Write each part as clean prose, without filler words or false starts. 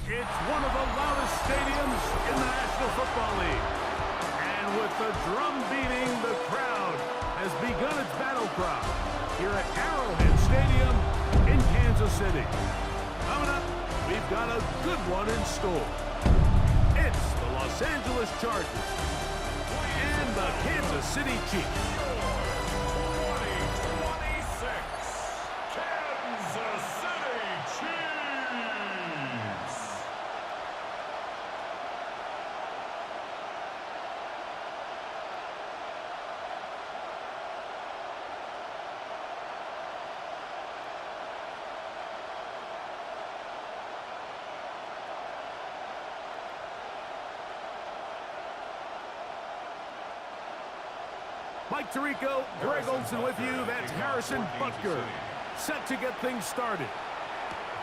It's one of the loudest stadiums in the National Football League. And with the drum beating, the crowd has begun its battle cry here at Arrowhead Stadium in Kansas City. Coming up, we've got a good one in store. It's the Los Angeles Chargers and the Kansas City Chiefs. Mike Tirico, Greg Olsen with you. That's Harrison Butker. Set to get things started.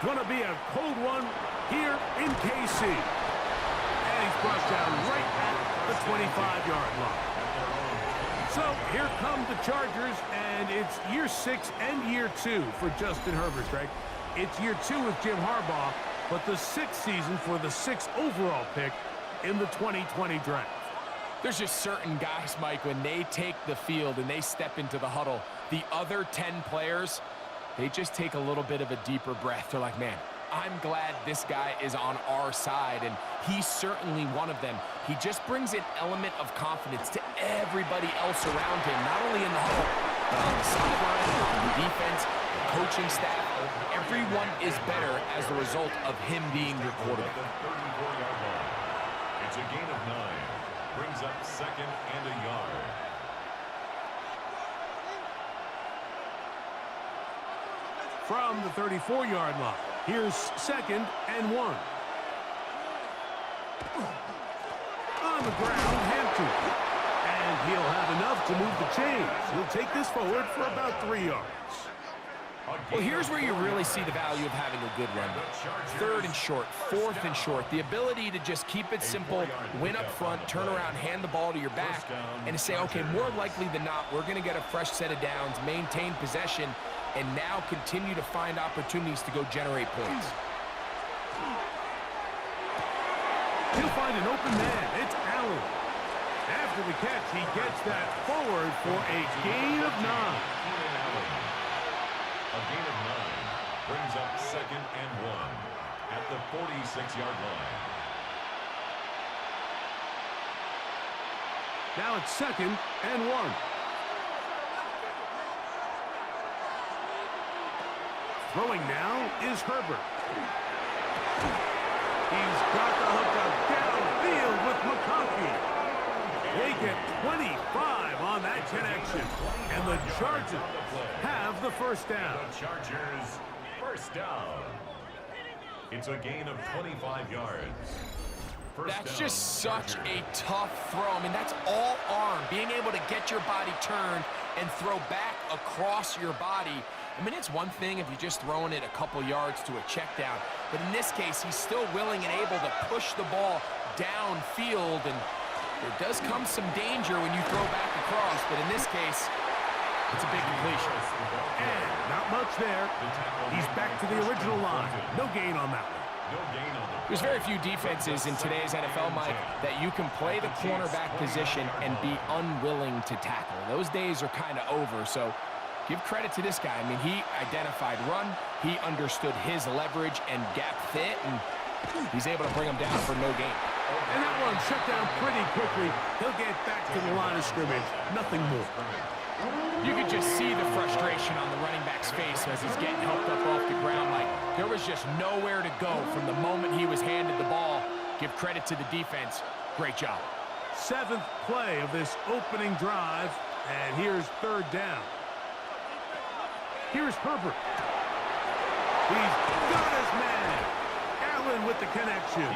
Gonna be a cold one here in KC. And he's brought down right at the 25-yard line. So here come the Chargers, and it's year 6 and year 2 for Justin Herbert, Greg. It's year 2 with Jim Harbaugh, but the 6th season for the 6th overall pick in the 2020 draft. There's just certain guys, Mike, when they take the field and they step into the huddle, the other 10 players, they just take a little bit of a deeper breath. They're like, man, I'm glad this guy is on our side, and he's certainly one of them. He just brings an element of confidence to everybody else around him, not only in the huddle, but on the sideline, on the defense, the coaching staff. Everyone is better as the result of him being your quarterback. It's a gain of 9. Brings up 2nd and a yard. From the 34-yard line, here's 2nd and 1. On the ground, Hampton. And he'll have enough to move the chains. He'll take this forward for about 3 yards. Well, here's where you really see the value of having a good run. 3rd and short, 4th and short. The ability to just keep it simple, win up front, turn around, hand the ball to your back, and to say, okay, more likely than not, we're going to get a fresh set of downs, maintain possession, and now continue to find opportunities to go generate points. He'll find an open man. It's Allen. After the catch, he gets that forward for a gain of 9. A gain of 9 brings up 2nd and 1 at the 46-yard line. Now it's 2nd and 1. Throwing now is Herbert. He's got the hookup downfield with McConkey. They get 25 on that connection, and the Chargers have the first down. The Chargers first down. It's a gain of 25 yards. That's just such a tough throw. I mean, that's all arm. Being able to get your body turned and throw back across your body. I mean, it's one thing if you're just throwing it a couple yards to a check down, but in this case, he's still willing and able to push the ball downfield, and there does come some danger when you throw back across, but in this case, it's a big completion. And not much there. He's back to the original line. No gain on that one. There's very few defenses in today's NFL, Mike, that you can play the cornerback position and be unwilling to tackle. Those days are kind of over, so give credit to this guy. I mean, he identified run, he understood his leverage and gap fit, and he's able to bring him down for no gain. And that one shut down pretty quickly. He'll get back to the line of scrimmage. Nothing more. You could just see the frustration on the running back's face as he's getting helped up off the ground. Like, there was just nowhere to go from the moment he was handed the ball. Give credit to the defense. Great job. 7th play of this opening drive, and here's 3rd down. Here's Herbert. He's got his man. Allen with the connection.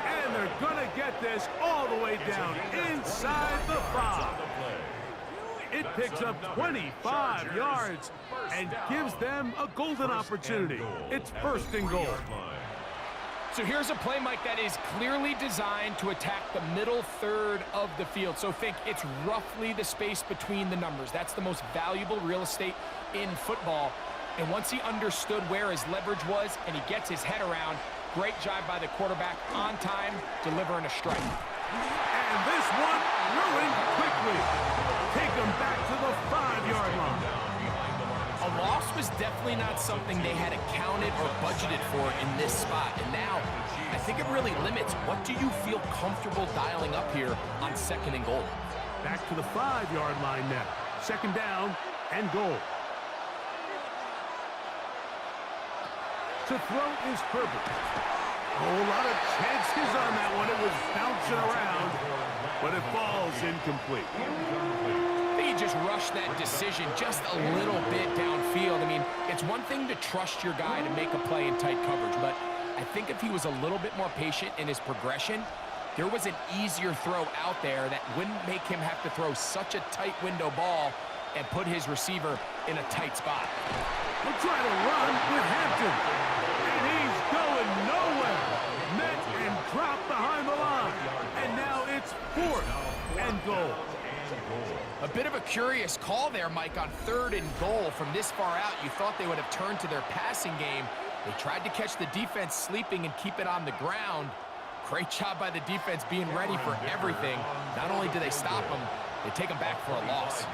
And they're going to get this all the way down inside the 5. It picks up 25 yards and gives them a golden opportunity. It's 1st and goal. So here's a play, Mike, that is clearly designed to attack the middle 3rd of the field. So think it's roughly the space between the numbers. That's the most valuable real estate in football. And once he understood where his leverage was and he gets his head around, Great job by the quarterback on time, delivering a strike. And this one ruined quickly. Take them back to the 5-yard line. A loss was definitely not something they had accounted or budgeted for in this spot. And now, I think it really limits what do you feel comfortable dialing up here on 2nd and goal. Back to the 5-yard line now. 2nd down and goal. To throw is Herbert. A whole lot of chances on that one. It was bouncing around, but it falls incomplete. I think he just rushed that decision just a little bit downfield. I mean, it's one thing to trust your guy to make a play in tight coverage, but I think if he was a little bit more patient in his progression, there was an easier throw out there that wouldn't make him have to throw such a tight window ball and put his receiver in a tight spot. We'll try to run with Hampton. And he's going nowhere. Met and dropped behind the line. And now it's 4th and goal. A bit of a curious call there, Mike, on 3rd and goal. From this far out, you thought they would have turned to their passing game. They tried to catch the defense sleeping and keep it on the ground. Great job by the defense being ready for everything. Not only do they stop them, they take them back for a loss.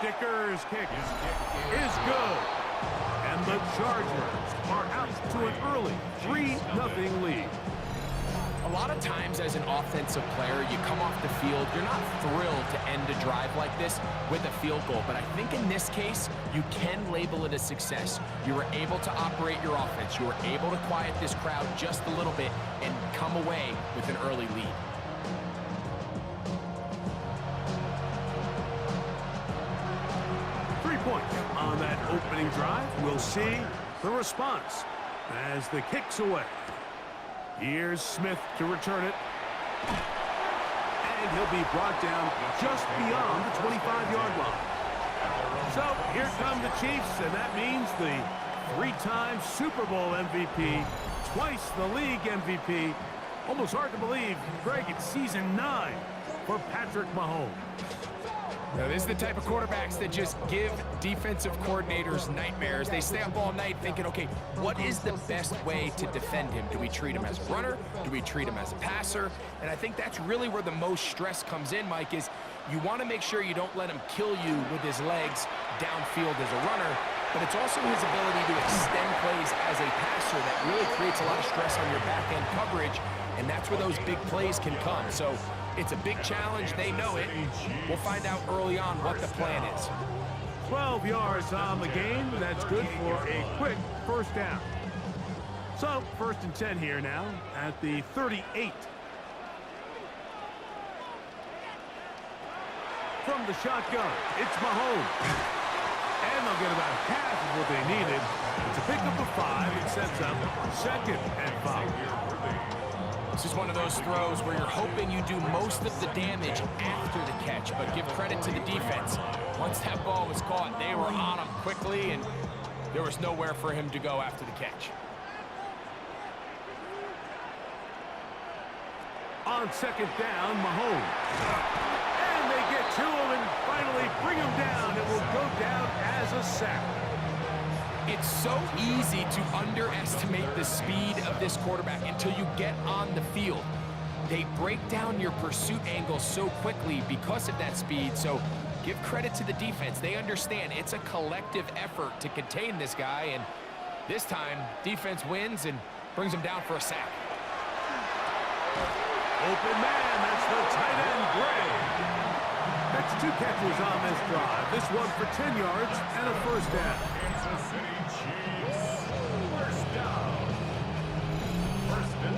Dicker's kick is good. And the Chargers are out to an early 3-0 lead. A lot of times as an offensive player, you come off the field, you're not thrilled to end a drive like this with a field goal. But I think in this case, you can label it a success. You were able to operate your offense. You were able to quiet this crowd just a little bit and come away with an early lead. Points on that opening drive. We'll see the response as the kick's away. Here's Smith to return it. And he'll be brought down just beyond the 25-yard line. So here come the Chiefs, and that means the 3-time Super Bowl MVP, twice the league MVP. Almost hard to believe, Greg, it's season 9 for Patrick Mahomes. Now, this is the type of quarterbacks that just give defensive coordinators nightmares. They stay up all night thinking, okay, what is the best way to defend him? Do we treat him as a runner? Do we treat him as a passer? And I think that's really where the most stress comes in, Mike, is you want to make sure you don't let him kill you with his legs downfield as a runner, but it's also his ability to extend plays as a passer that really creates a lot of stress on your back-end coverage, and that's where those big plays can come. So it's a big challenge. They know it. We'll find out early on what the plan is. 12 yards on the game. That's good for a quick 1st down. So 1st and 10 here now at the 38. From the shotgun, it's Mahomes. And they'll get about half of what they needed. It's a pickup of 5. It sets up 2nd and 5. This is one of those throws where you're hoping you do most of the damage after the catch, but give credit to the defense. Once that ball was caught, they were on him quickly, and there was nowhere for him to go after the catch. On 2nd down, Mahomes. And they get to him and finally bring him down. It will go down as a sack. It's so easy to underestimate the speed of this quarterback until you get on the field. They break down your pursuit angle so quickly because of that speed, so give credit to the defense. They understand it's a collective effort to contain this guy, and this time, defense wins and brings him down for a sack. Open man, that's the tight end, Gray. That's 2 catches on this drive. This one for 10 yards and a 1st down.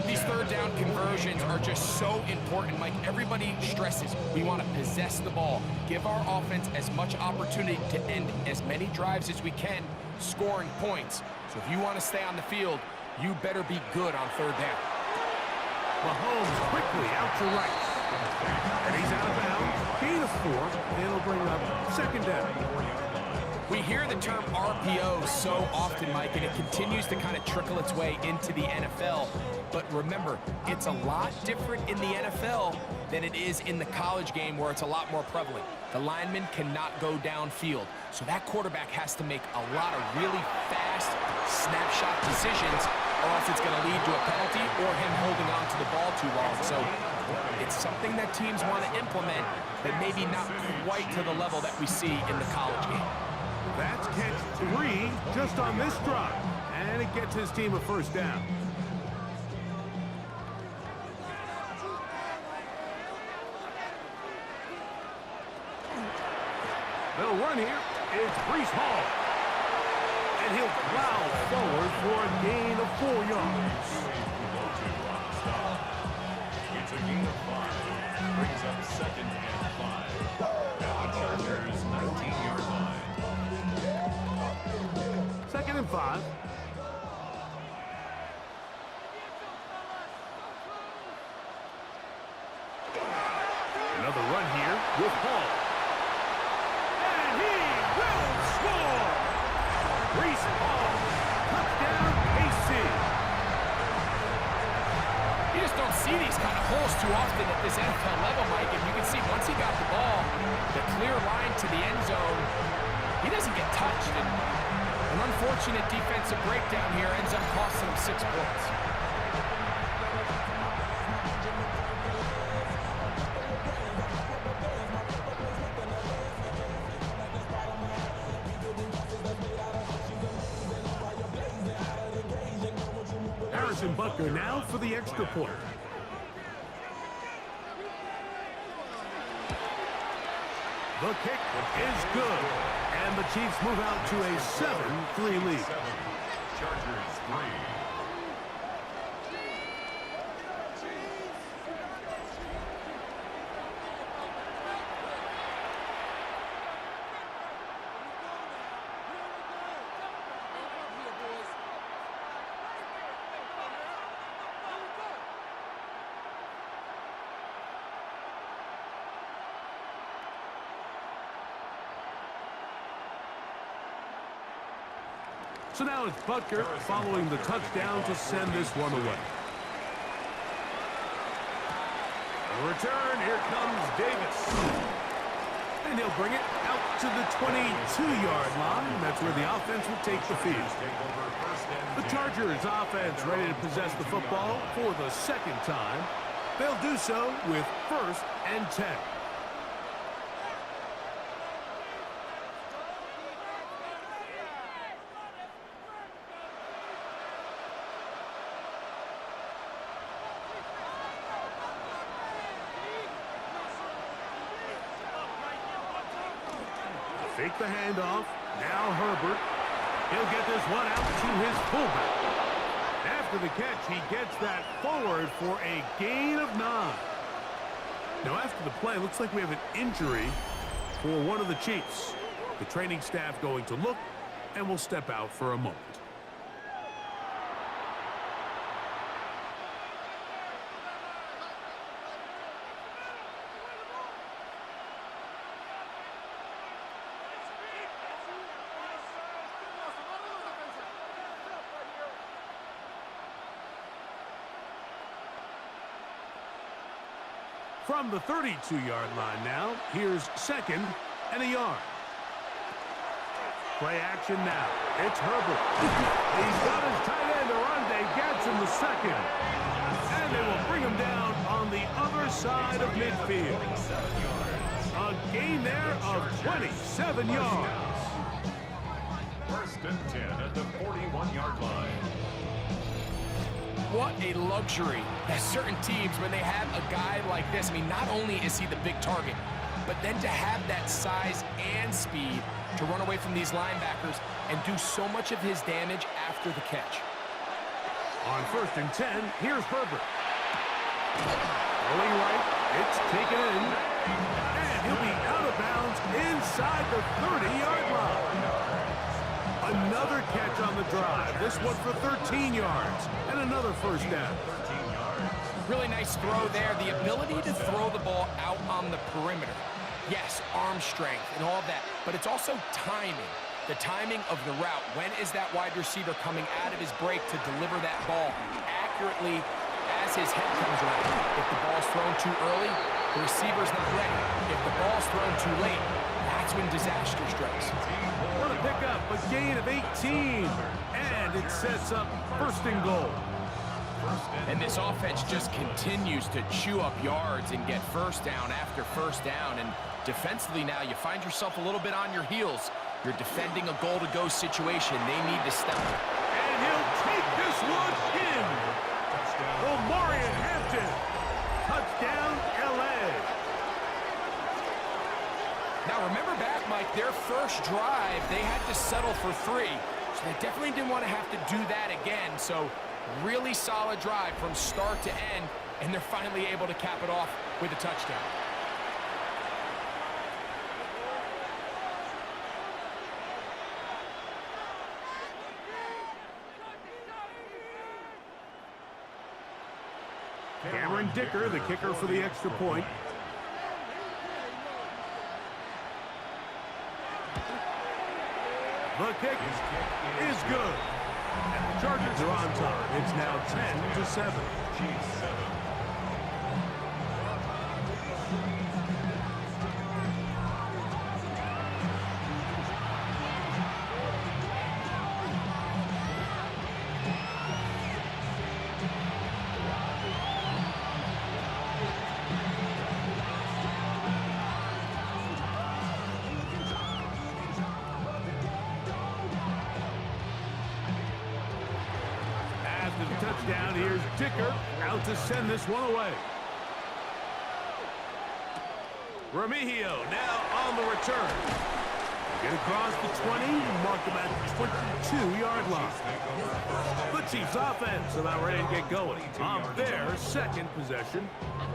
These 3rd down conversions are just so important, Mike. Everybody stresses we want to possess the ball, give our offense as much opportunity to end as many drives as we can, scoring points. So if you want to stay on the field, you better be good on 3rd down. Mahomes quickly out to right. And he's out of bounds. Gain of 4, and it'll bring up 2nd down. We hear the term RPO so often, Mike, and it continues to kind of trickle its way into the NFL. But remember, it's a lot different in the NFL than it is in the college game where it's a lot more prevalent. The lineman cannot go downfield. So that quarterback has to make a lot of really fast snapshot decisions or else it's going to lead to a penalty or him holding on to the ball too long. So it's something that teams want to implement, but maybe not quite to the level that we see in the college game. That's catch 3 just on this drive, and it gets his team a first down. They'll run here. It's Breece Hall. And he'll plow forward for a gain of 4 yards. It's a gain of 5. Brings up 2nd and 5. Now the Chargers' 19-yard line. 2nd and 5. Another run here with Hall. And he will score! Breece Hall, touchdown KC. You just don't see these kind of holes too often at this NFL level, Mike, and you can see once he got the ball, the clear line to the end zone, he doesn't get touched, and an unfortunate defensive breakdown here ends up costing him 6 points. Harrison Butker now for the extra point. The kick is good, and the Chiefs move out to a 7-3 lead. 7. Chargers 3. So now it's Butker following the touchdown to send this one away. A return, here comes Davis. And he'll bring it out to the 22-yard line. That's where the offense will take the field. The Chargers offense ready to possess the football for the 2nd time. They'll do so with 1st and 10. Fake the handoff. Now Herbert. He'll get this one out to his fullback. After the catch, he gets that forward for a gain of 9. Now after the play, looks like we have an injury for one of the Chiefs. The training staff going to look and will step out for a moment. From the 32-yard line now, here's 2nd and a yard. Play action now. It's Herbert. He's got his tight end, Arundé gets him the 2nd. And they will bring him down on the other side of midfield. A gain there of 27 yards. 1st and 10 at the 41-yard line. What a luxury that certain teams, when they have a guy like this, I mean, not only is he the big target, but then to have that size and speed to run away from these linebackers and do so much of his damage after the catch. On 1st and 10, here's Herbert. Rolling right, it's taken in, and he'll be out of bounds inside the 30-yard line. Another catch on the drive. This one for 13 yards and another first down. 13 yards. Really nice throw there. The ability to throw the ball out on the perimeter. Yes, arm strength and all that, but it's also timing. The timing of the route. When is that wide receiver coming out of his break to deliver that ball accurately as his head comes around? If the ball's thrown too early, the receiver's not ready. If the ball's thrown too late, that's That's when disaster strikes. What a pickup, a gain of 18. And it sets up first and goal. And this offense just continues to chew up yards and get first down after first down. And defensively now, you find yourself a little bit on your heels. You're defending a goal-to-go situation. They need to step up. And he'll take this one in. Omarion Hampton. Touchdown, L.A. Now, remember back, Mike, their first drive, they had to settle for 3. So they definitely didn't want to have to do that again. So really solid drive from start to end, and they're finally able to cap it off with a touchdown. Cameron Dicker, the kicker for the extra point. The kick is good. And the Chargers are on top. It's now 10-7. Touchdown, here's Dicker out to send this one away. Remigio now on the return. Get across the 20, mark him at the 22-yard line. The Chiefs offense about ready to get going. On their second possession,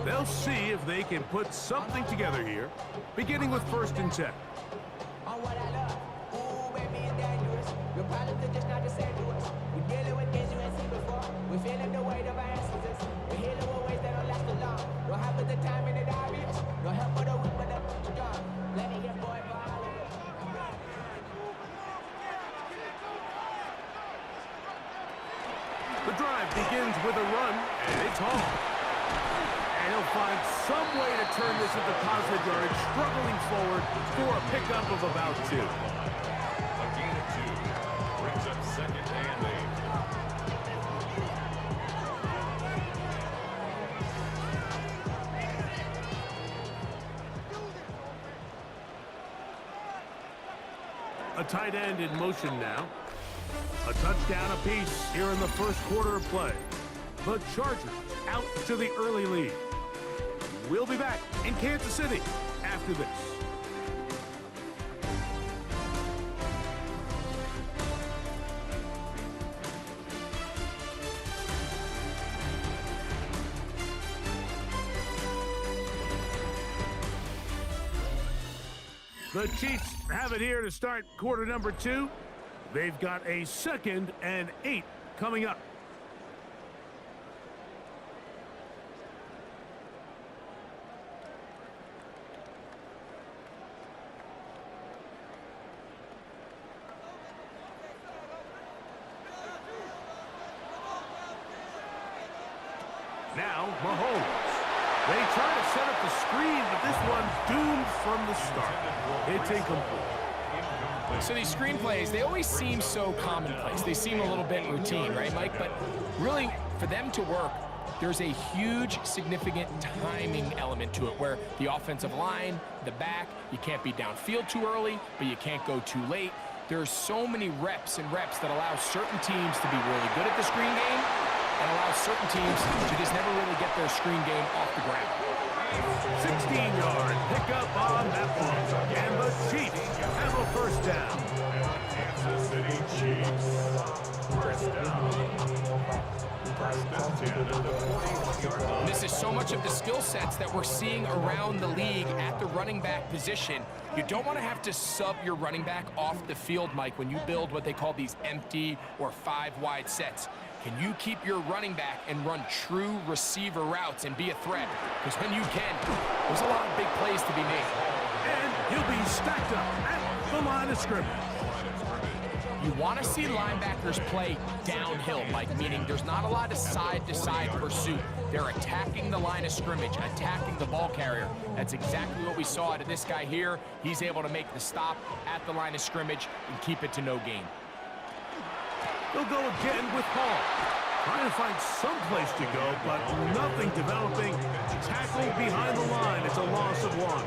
they'll see if they can put something together here, beginning with 1st and 10. On what I love. Ooh, baby, it's dangerous. Your problems are just not the same to us. We're dealing with things you ain't seen before. We're feeling the weight of our ancestors. We're healing with ways that don't last long. Don't have the time in the obvious. No help for the weak, but the strong. Plenty of boy for all of us. The drive begins with a run, and it's home. And he'll find some way to turn this into positive yardage, struggling forward for a pickup of about 2. A gain of 2 brings up 2nd and 8. A tight end in motion now. A touchdown apiece here in the first quarter of play. The Chargers out to the early lead. We'll be back in Kansas City after this. The Chiefs have it here to start quarter number 2. They've got a 2nd and 8 coming up. Now, Mahomes. They try to set up the screen, but this one's doomed from the start. It's incomplete. So these screenplays, they always seem so commonplace. They seem a little bit routine, right, Mike? But really, for them to work, there's a huge, significant timing element to it where the offensive line, the back, you can't be downfield too early, but you can't go too late. There's so many reps and reps that allow certain teams to be really good at the screen game and allow certain teams to just never really get their screen game off the ground. 16-yard pickup on that one. And the Chiefs have a first down. Kansas City Chiefs. First down. First and 10 at the 41-yard line. This is so much of the skill sets that we're seeing around the league at the running back position. You don't want to have to sub your running back off the field, Mike, when you build what they call these empty or 5-wide sets. Can you keep your running back and run true receiver routes and be a threat? Because when you can, there's a lot of big plays to be made. And he'll be stacked up at the line of scrimmage. You want to see linebackers play downhill, Mike, meaning there's not a lot of side-to-side pursuit. They're attacking the line of scrimmage, attacking the ball carrier. That's exactly what we saw out of this guy here. He's able to make the stop at the line of scrimmage and keep it to no gain. They'll go again with Hall. Trying to find some place to go, but nothing developing. Tackle behind the line. It's a loss of 1.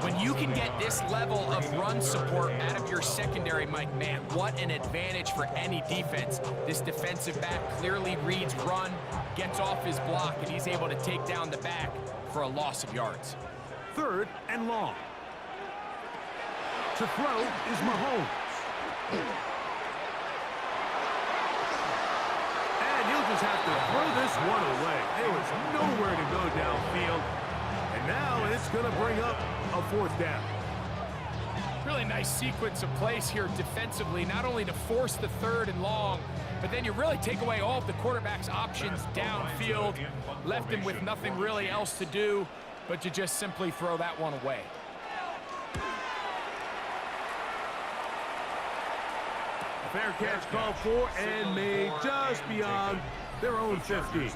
When you can get this level of run support out of your secondary, Mike, man, what an advantage for any defense. This defensive back clearly reads run, gets off his block, and he's able to take down the back for a loss of yards. 3rd and long. To throw is Mahomes. And he'll just have to throw this one away. There was nowhere to go downfield. And now it's going to bring up a 4th down. Really nice sequence of plays here defensively, not only to force the 3rd and long, but then you really take away all of the quarterback's options downfield, left him with nothing really else to do but to just simply throw that one away. A fair catch called for and made just beyond their own 50.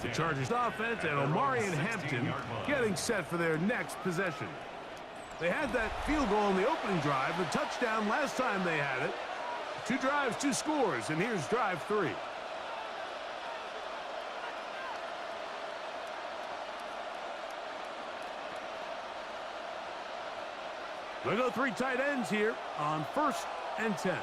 The Chargers offense and Omarion Hampton getting set for their next possession. They had that field goal in the opening drive, the touchdown last time they had it. 2 drives, 2 scores, and here's drive 3. We'll go 3 tight ends here on 1st and 10.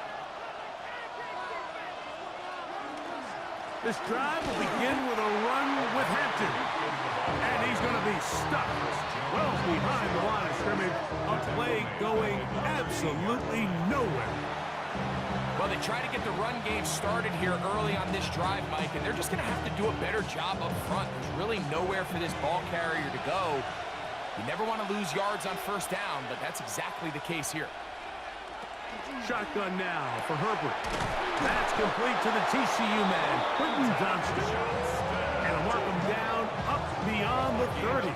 This drive will begin with a run with Hampton. And he's going to be stuck well behind the line of scrimmage. A play going absolutely nowhere. Well, they try to get the run game started here early on this drive, Mike, and they're just going to have to do a better job up front. There's really nowhere for this ball carrier to go. You never want to lose yards on 1st down, but that's exactly the case here. Shotgun now for Herbert. That's complete to the TCU man, Quentin Johnston. And a mark him down up beyond the 30.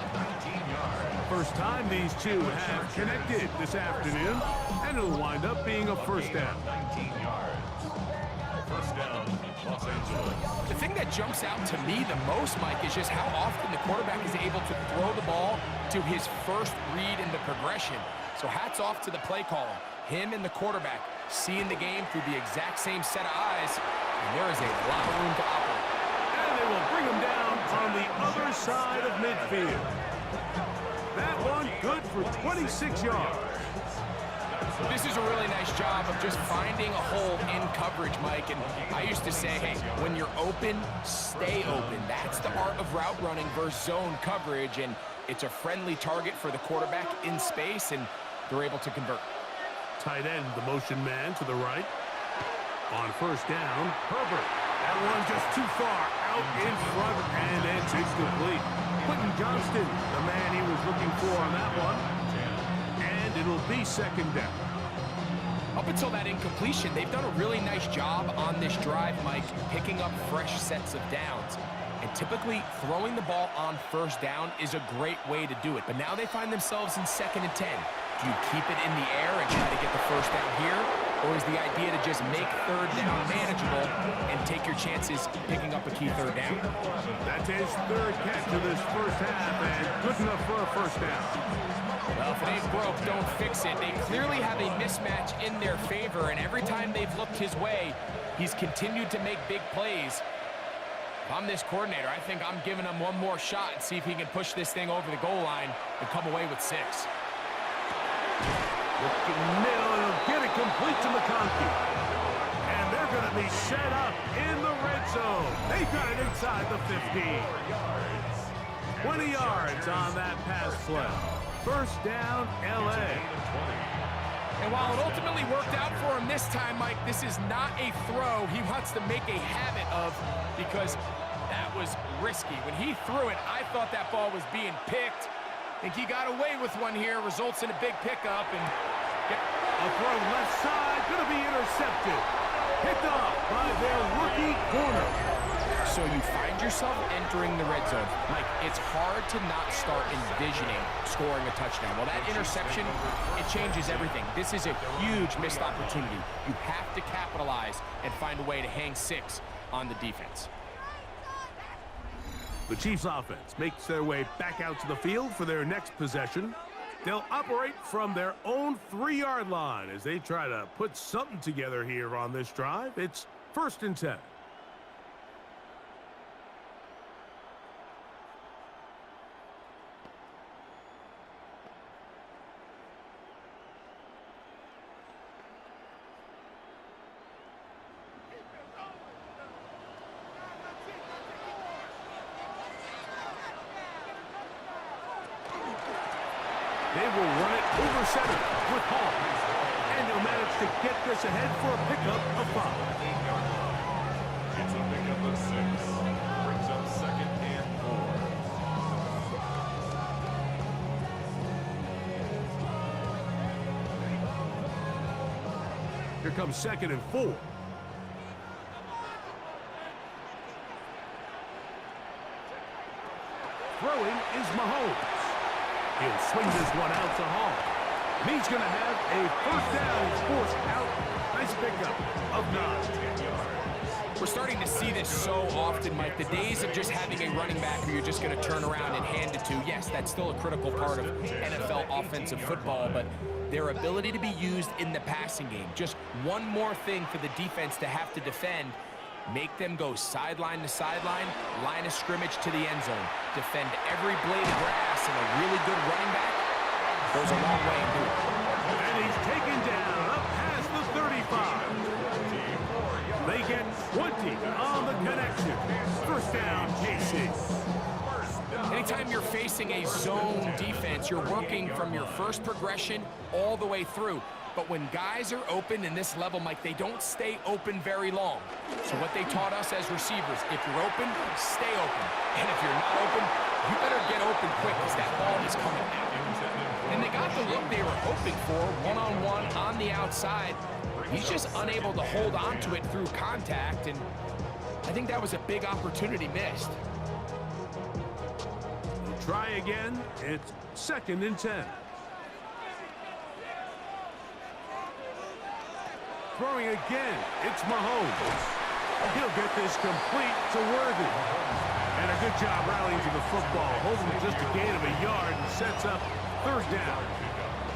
First time these two have connected this afternoon, and it'll wind up being a 1st down. 1st down, Los Angeles. The thing that jumps out to me the most, Mike, is just how often the quarterback is able to throw the ball to his first read in the progression. So hats off to the play caller. Him and the quarterback seeing the game through the exact same set of eyes, and there is a lot of room to operate. And they will bring him down on the other side of midfield. That one good for 26 yards. This is a really nice job of just finding a hole in coverage, Mike. And I used to say, hey, when you're open, stay open. That's the art of route running versus zone coverage. And it's a friendly target for the quarterback in space, and they're able to convert. Tight end, the motion man to the right. On 1st down, Herbert. That one just too far out in front, and it's incomplete. Quentin Johnston, the man he was looking for on that one. And it'll be 2nd down. Up until that incompletion, they've done a really nice job on this drive, Mike, picking up fresh sets of downs. And typically, throwing the ball on 1st down is a great way to do it. But now they find themselves in 2nd and 10. Do you keep it in the air and try to get the 1st down here? Or is the idea to just make 3rd down manageable and take your chances picking up a key 3rd down? That's his 3rd catch of this 1st half, and good enough for a 1st down. Well, if it ain't broke, don't fix it. They clearly have a mismatch in their favor, and every time they've looked his way, he's continued to make big plays. If I'm this coordinator, I think I'm giving him one more shot and see if he can push this thing over the goal line and come away with 6. Looking middle, and he'll get it complete to McConkey. And they're going to be set up in the red zone. They got it inside the 15. 20 yards on that pass play. 1st down, L.A. And while it ultimately worked out for him this time, Mike, this is not a throw he wants to make a habit of, because that was risky. When he threw it, I thought that ball was being picked. I think he got away with one here, results in a big pickup, and a throw left side, going to be intercepted. Picked off by their rookie corner. So you find yourself entering the red zone. Mike, it's hard to not start envisioning scoring a touchdown. Well, that interception, it changes everything. This is a huge missed opportunity. You have to capitalize and find a way to hang 6 on the defense. The Chiefs offense makes their way back out to the field for their next possession. They'll operate from their own 3-yard line as they try to put something together here on this drive. It's 1st and 10. They will run it over center with Hall. And he'll manage to get this ahead for a pickup of 5. It's a pickup of 6. Brings up 2nd and 4. Here comes 2nd and 4. Throwing is Mahomes. He'll swing this one out to Hall. And he's going to have a 1st down. He's forced out. Nice pickup of 9. We're starting to see this so often, Mike. The days of just having a running back who you're just going to turn around and hand it to, yes, that's still a critical part of NFL offensive football, but their ability to be used in the passing game, just one more thing for the defense to have to defend. Make them go sideline to sideline, line of scrimmage to the end zone. Defend every blade of grass, and a really good running back goes a long way in doing it. And he's taken down up past the 35. They get 20 on the connection. 1st down, KC. Anytime you're facing a zone defense, you're working from your first progression all the way through. But when guys are open in this level, Mike, they don't stay open very long. So what they taught us as receivers, if you're open, stay open. And if you're not open, you better get open quick because that ball is coming out. And they got the look they were hoping for, one-on-one on the outside. He's just unable to hold on to it through contact, and I think that was a big opportunity missed. Try again. It's 2nd and 10. Throwing again, it's Mahomes. He'll get this complete to Worthy. And a good job rallying to the football, holding it just a gain of a yard and sets up 3rd down.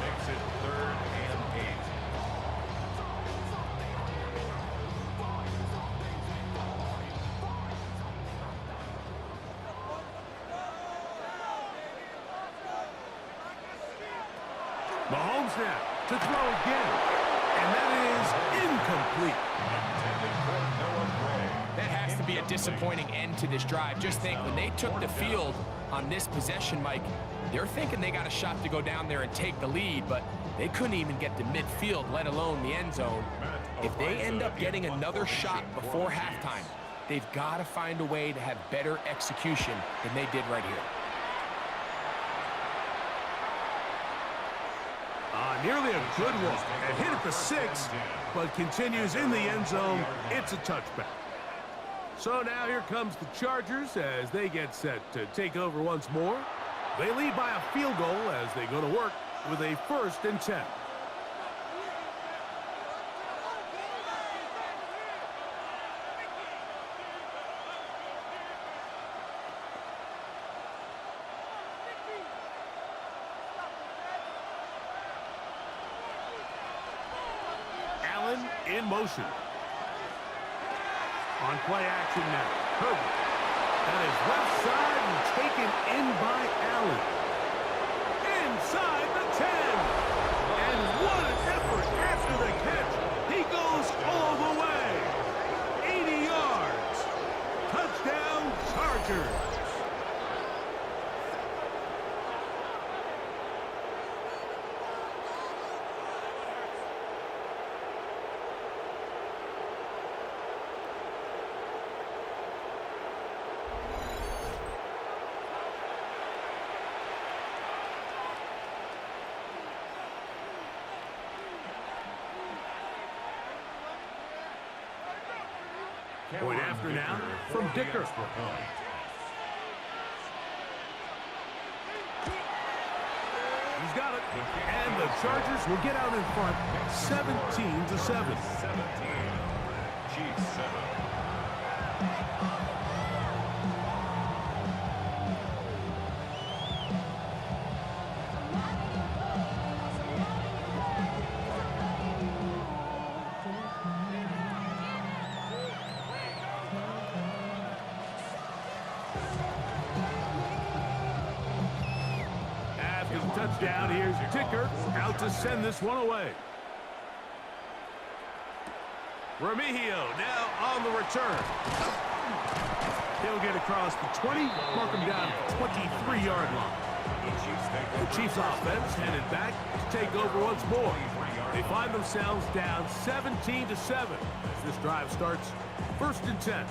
Makes it 3rd and 8. Mahomes now to throw again. And that is incomplete. That has to be a disappointing end to this drive. Just think, when they took the field on this possession, Mike, they're thinking they got a shot to go down there and take the lead, but they couldn't even get to midfield, let alone the end zone. If they end up getting another shot before halftime, they've got to find a way to have better execution than they did right here. Nearly a good one. And hit at the 6, but continues in the end zone. It's a touchback. So now here comes the Chargers as they get set to take over once more. They lead by a field goal as they go to work with a 1st and 10. In motion. On play action now. Herbert. That is left side and taken in by Allen. Inside the 10. And what an effort after the catch. He goes all the way. 80 yards. Touchdown Chargers. Point after now from Dicker. He's got it. And the Chargers will get out in front 17-7. 17. Chiefs 7. Touchdown. Here's Dicker out to send this one away. Remigio now on the return. He'll get across the 20, mark him down at the 23-yard line. The Chiefs offense headed back to take over once more. They find themselves down 17-7 as this drive starts 1st and 10.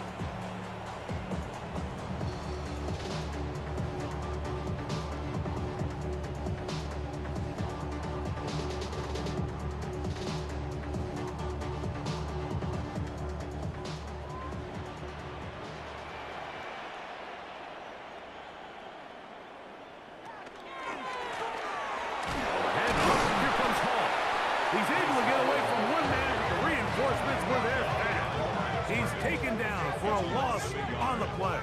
He's able to get away from one man, but the reinforcements were there fast. He's taken down for a loss on the play.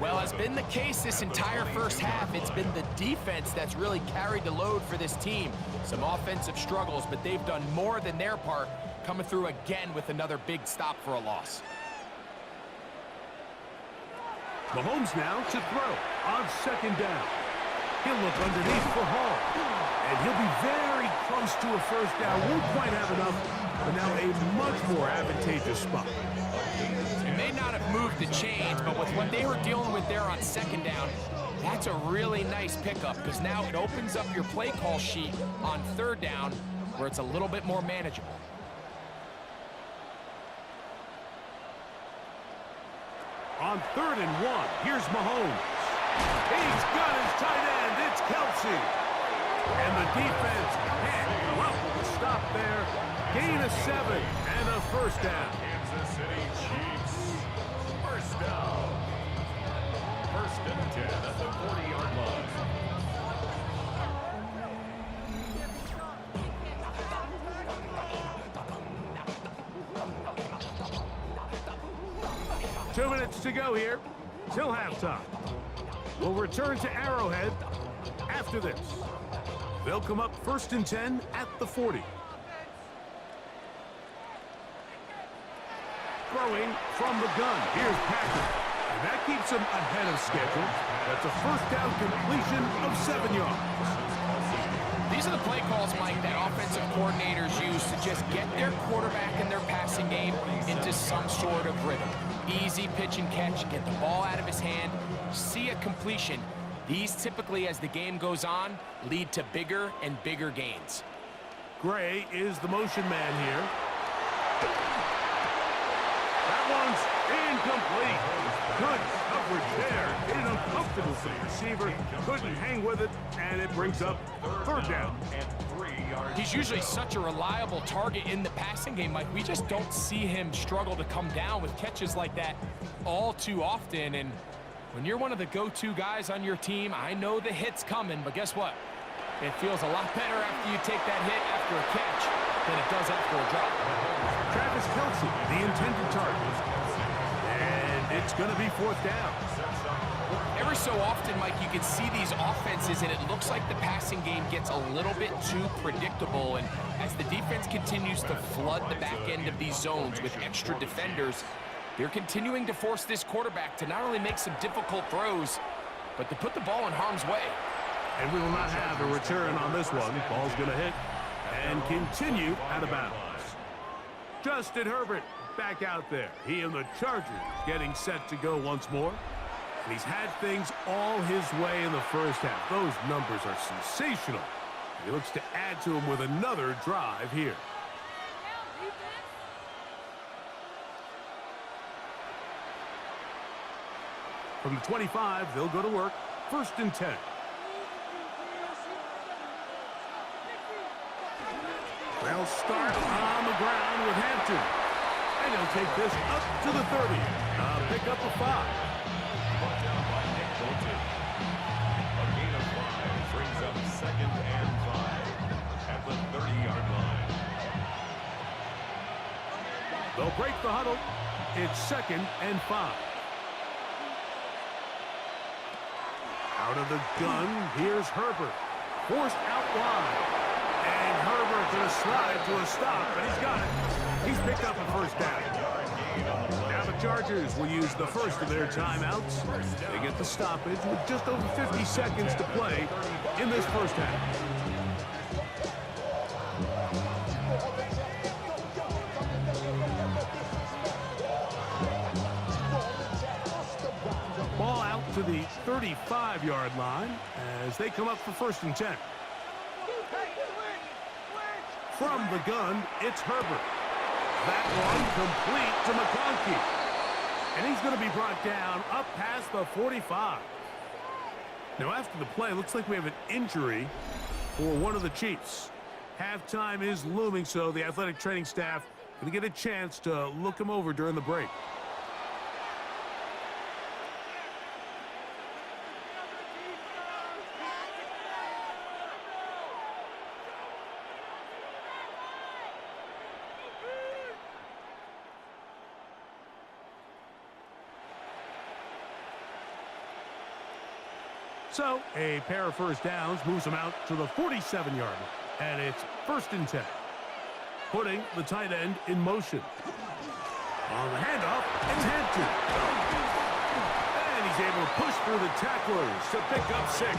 Well, as been the case this entire first half, it's been the defense that's really carried the load for this team. Some offensive struggles, but they've done more than their part, coming through again with another big stop for a loss. Mahomes now to throw on 2nd down. He'll look underneath for Hall. And he'll be very close to a 1st down. Won't quite have enough, but now a much more advantageous spot. It may not have moved the chains, but with what they were dealing with there on 2nd down, that's a really nice pickup because now it opens up your play call sheet on 3rd down where it's a little bit more manageable. On 3rd and 1, here's Mahomes. He's got his tight end. It's Kelsey. And the defense can't come up with a stop there. Gain of 7 and a 1st down. Kansas City Chiefs. 1st down. 1st and 10 at the 40-yard line. Two minutes to go here till halftime. We'll return to Arrowhead after this. They'll come up 1st and 10 at the 40. Throwing from the gun. Here's Patrick. And that keeps him ahead of schedule. That's a 1st down completion of 7 yards. These are the play calls, Mike, that offensive coordinators use to just get their quarterback and their passing game into some sort of rhythm. Easy pitch and catch, get the ball out of his hand, see a completion. These typically, as the game goes on, lead to bigger and bigger gains. Gray is the motion man here. That one's incomplete. Good coverage there. Hit it uncomfortable for the receiver. Couldn't hang with it, and it brings up 3rd down. And 3 yards. He's usually such a reliable target in the passing game, Mike. We just don't see him struggle to come down with catches like that all too often. And when you're one of the go-to guys on your team, I know the hit's coming, but guess what? It feels a lot better after you take that hit after a catch than it does after a drop. Travis Kelsey, the intended target. And it's going to be 4th down. Every so often, Mike, you can see these offenses, and it looks like the passing game gets a little bit too predictable. And as the defense continues to flood the back end of these zones with extra defenders, they're continuing to force this quarterback to not only make some difficult throws, but to put the ball in harm's way. And we will not have a return on this one. Ball's going to hit and continue out of bounds. Justin Herbert back out there. He and the Chargers getting set to go once more. And he's had things all his way in the first half. Those numbers are sensational. He looks to add to them with another drive here. From the 25, they'll go to work. 1st and 10. They'll start on the ground with Hampton. And he'll take this up to the 30. Pick up a 5. Brought down by Nick Bolton. A gain of 5 brings up 2nd and 5 at the 30-yard line. They'll break the huddle. It's 2nd and 5. Out of the gun, here's Herbert. Forced out wide. And Herbert going to slide to a stop, but he's got it. He's picked up a first down. Now the Chargers will use the first of their timeouts. They get the stoppage with just over 50 seconds to play in this first half. Ball out to the 35-yard line as they come up for 1st and 10. From the gun, it's Herbert. That one complete to McConkey. And he's going to be brought down up past the 45. Now after the play, looks like we have an injury for one of the Chiefs. Halftime is looming, so the athletic training staff going to get a chance to look him over during the break. So, a pair of first downs moves them out to the 47-yard line. And it's 1st and 10. Putting the tight end in motion. On the handoff, it's Hampton. And he's able to push through the tacklers to pick up 6.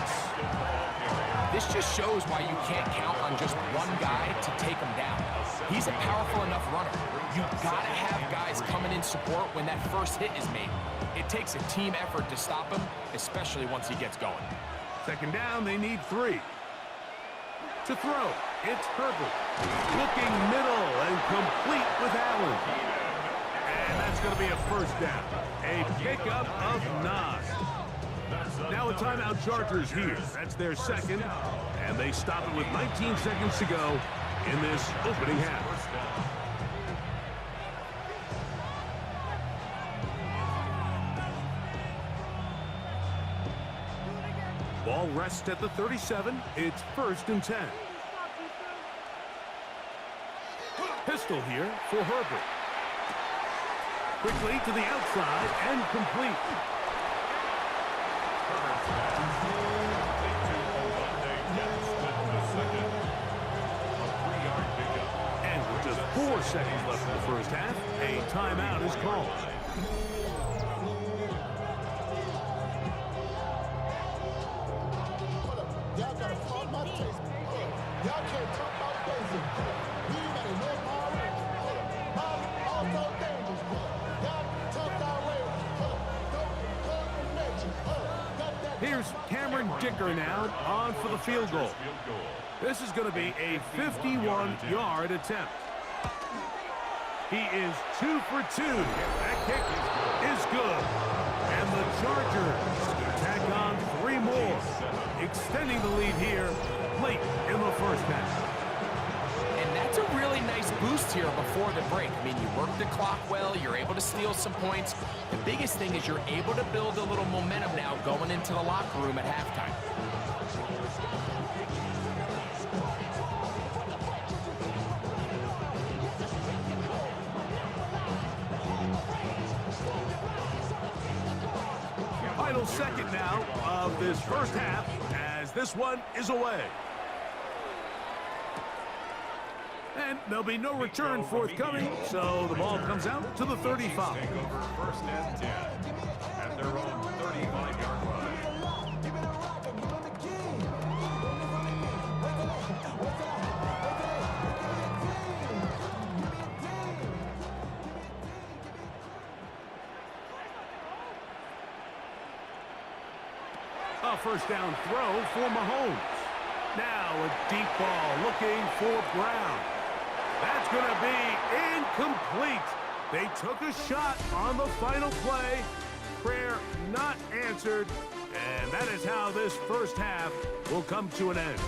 This just shows why you can't count on just one guy to take him down. He's a powerful enough runner. You've got to have guys coming in support when that first hit is made. It takes a team effort to stop him, especially once he gets going. 2nd down, they need 3. To throw, it's Herbert. Looking middle and complete with Allen. And that's going to be a first down. A pickup of 9. Now a timeout, Chargers here. That's their 2nd. And they stop it with 19 seconds to go in this opening half. Ball rests at the 37. It's 1st and 10. Pistol here for Herbert. Quickly to the outside and complete. And with just 4 seconds left in the first half, a timeout is called. Y'all gotta follow my taste. Y'all can't talk about basic. You gotta know all so dangerous. Y'all talk outrageous. Here's Cameron Dicker now on for the field goal. This is going to be a 51-yard attempt. He is 2 for 2. That kick is good. And the Chargers tack on 3 more, extending the lead here late in the first half. And that's a really nice boost here before the break. I mean, you work the clock well, you're able to steal some points. The biggest thing is you're able to build a little momentum now going into the locker room at halftime. Final second now of this first half as this one is away. And there'll be no return forthcoming, so the ball comes out to the 35. Take over 1st and 10 at their own 35-yard line. A first down throw for Mahomes. Now a deep ball looking for Brown. That's going to be incomplete. They took a shot on the final play. Prayer not answered. And that is how this first half will come to an end.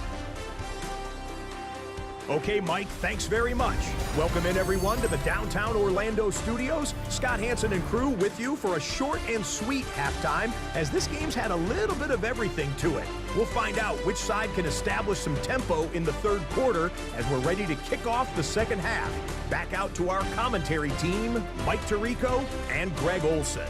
Okay, Mike, thanks very much. Welcome in, everyone, to the downtown Orlando studios. Scott Hansen and crew with you for a short and sweet halftime, as this game's had a little bit of everything to it. We'll find out which side can establish some tempo in the third quarter as we're ready to kick off the second half. Back out to our commentary team, Mike Tirico and Greg Olson.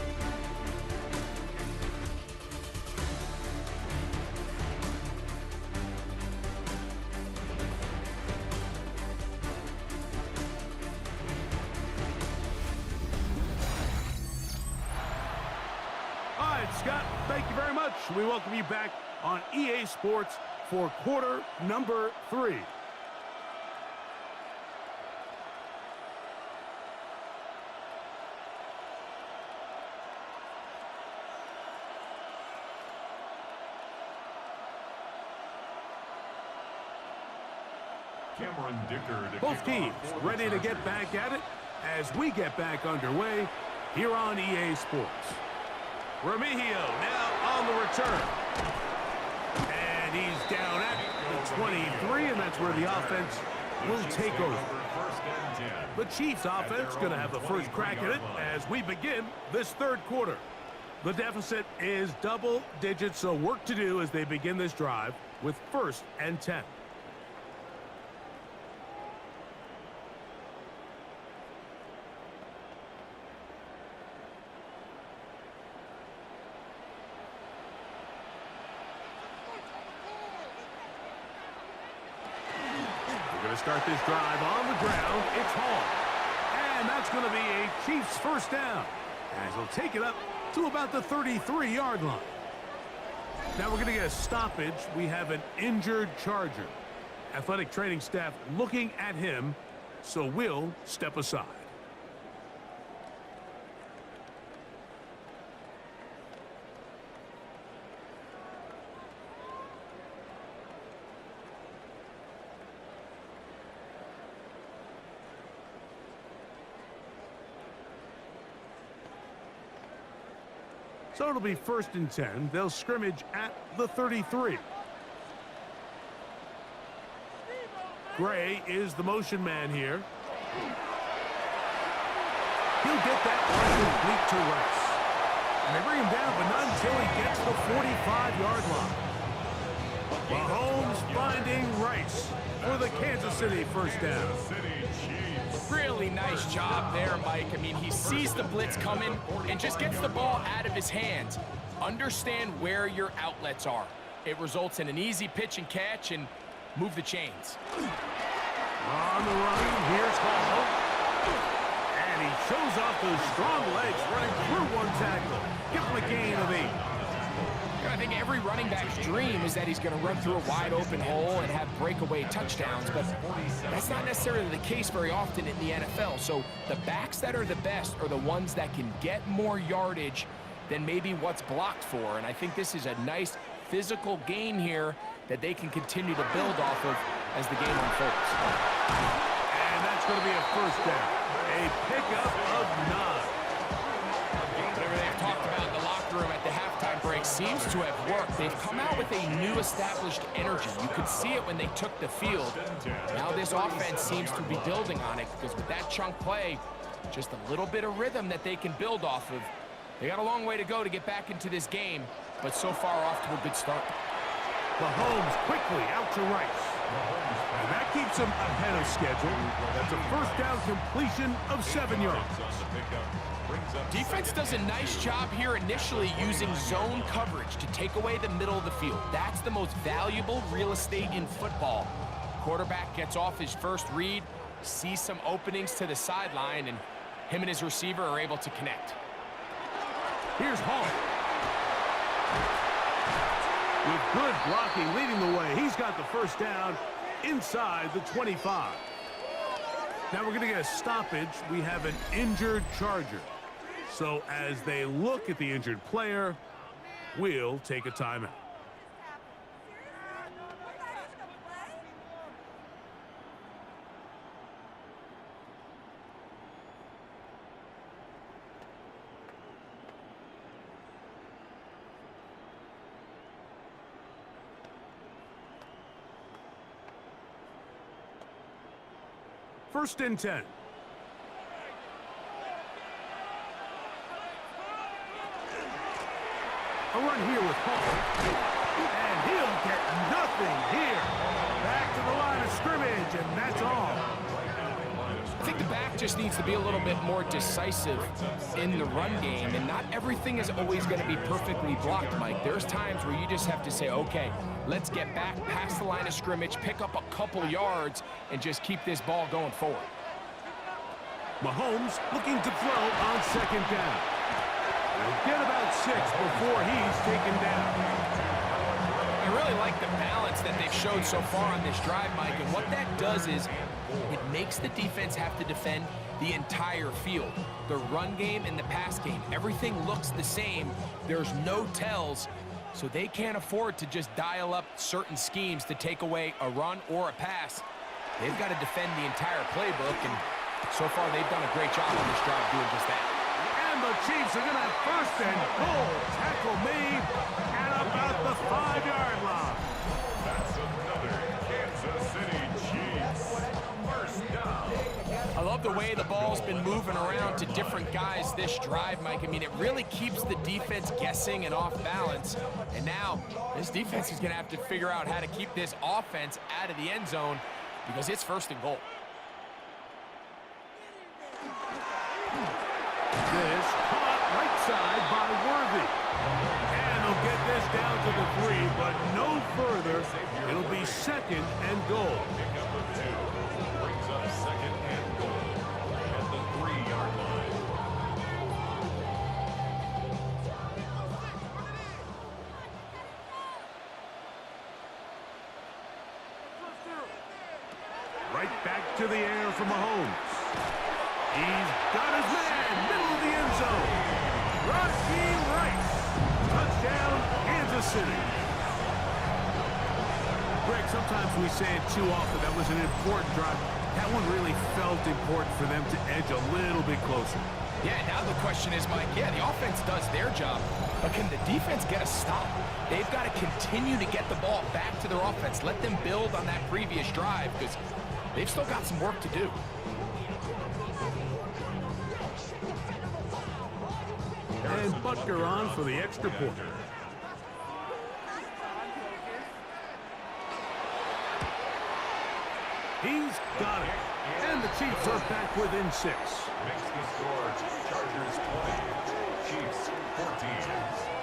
Scott, thank you very much. We welcome you back on EA Sports for quarter number 3. Cameron Dicker. Both teams ready to get back at it as we get back underway here on EA Sports. Remigio now on the return. And he's down at the 23, and that's where the offense will take over. The Chiefs offense going to have the first crack at it as we begin this third quarter. The deficit is double digits, so work to do as they begin this drive with 1st and 10. Start this drive on the ground. It's Hall. And that's going to be a Chiefs first down, as he'll take it up to about the 33-yard line. Now we're going to get a stoppage. We have an injured Charger. Athletic training staff looking at him, so we'll step aside. So it'll be 1st and 10. They'll scrimmage at the 33. Gray is the motion man here. He'll get that one complete to Rice. And they bring him down, but not until he gets the 45-yard line. Mahomes finding Rice for the Kansas City first down. Really nice job there, Mike. I mean, he sees the blitz coming and just gets the ball out of his hands. Understand where your outlets are. It results in an easy pitch and catch and move the chains. On the run, here's Hall. And he shows off those strong legs running through one tackle. Give him a gain of 8. I think every running back's dream is that he's going to run through a wide open hole and have breakaway touchdowns, but that's not necessarily the case very often in the NFL. So the backs that are the best are the ones that can get more yardage than maybe what's blocked for. And I think this is a nice physical gain here that they can continue to build off of as the game unfolds. And that's going to be a first down. A pickup of 9. Whatever they've talked about in the locker room at the halftime break seems to have worked. They've come out with a new established energy. You could see it when they took the field. Now this offense seems to be building on it because with that chunk play, just a little bit of rhythm that they can build off of. They got a long way to go to get back into this game, but so far off to a good start. Mahomes quickly out to Rice. And that keeps him ahead of schedule. That's a first down completion of 7 yards. Defense does a nice job here initially using zone coverage to take away the middle of the field. That's the most valuable real estate in football. Quarterback gets off his first read, sees some openings to the sideline, and him and his receiver are able to connect. Here's Hall. With good blocking leading the way, he's got the first down inside the 25. Now we're going to get a stoppage. We have an injured Charger. So as they look at the injured player, we'll take a timeout. First and 10. A run here with Hall. And he'll get nothing here. Back to the line of scrimmage, and that's all. I think the back just needs to be a little bit more decisive in the run game, and not everything is always going to be perfectly blocked, Mike. There's times where you just have to say, okay, let's get back past the line of scrimmage, pick up a couple yards, and just keep this ball going forward. Mahomes looking to throw on second down. He'll get about 6 before he's taken down. I really like the balance that they've showed so far on this drive, Mike, and what that does is it makes the defense have to defend the entire field. The run game and the pass game, everything looks the same. There's no tells, so they can't afford to just dial up certain schemes to take away a run or a pass. They've got to defend the entire playbook, and so far they've done a great job on this drive doing just that. And the Chiefs are going to have first and goal. Tackle made at about the 5-yard line. That's another Kansas City Chiefs first down. I love the way the ball's been moving around to different guys this drive, Mike. I mean, it really keeps the defense guessing and off balance. And now this defense is going to have to figure out how to keep this offense out of the end zone because it's first and goal. This caught right side by Worthy. And they'll get this down to the 3, but no further. It'll be second and goal. Pick up of 2. Brings up second and goal at the 3-yard line. Right back to the air for Mahomes. He's got his man, middle of the end zone. Rashee Rice. Touchdown, Kansas City. Greg, sometimes we say it too often. That was an important drive. That one really felt important for them to edge a little bit closer. Yeah, now the question is, Mike, yeah, the offense does their job, but can the defense get a stop? They've got to continue to get the ball back to their offense. Let them build on that previous drive because they've still got some work to do. And Butker on for the extra point. He's got it. And the Chiefs are back within 6. Makes the score Chargers 20, Chiefs 14.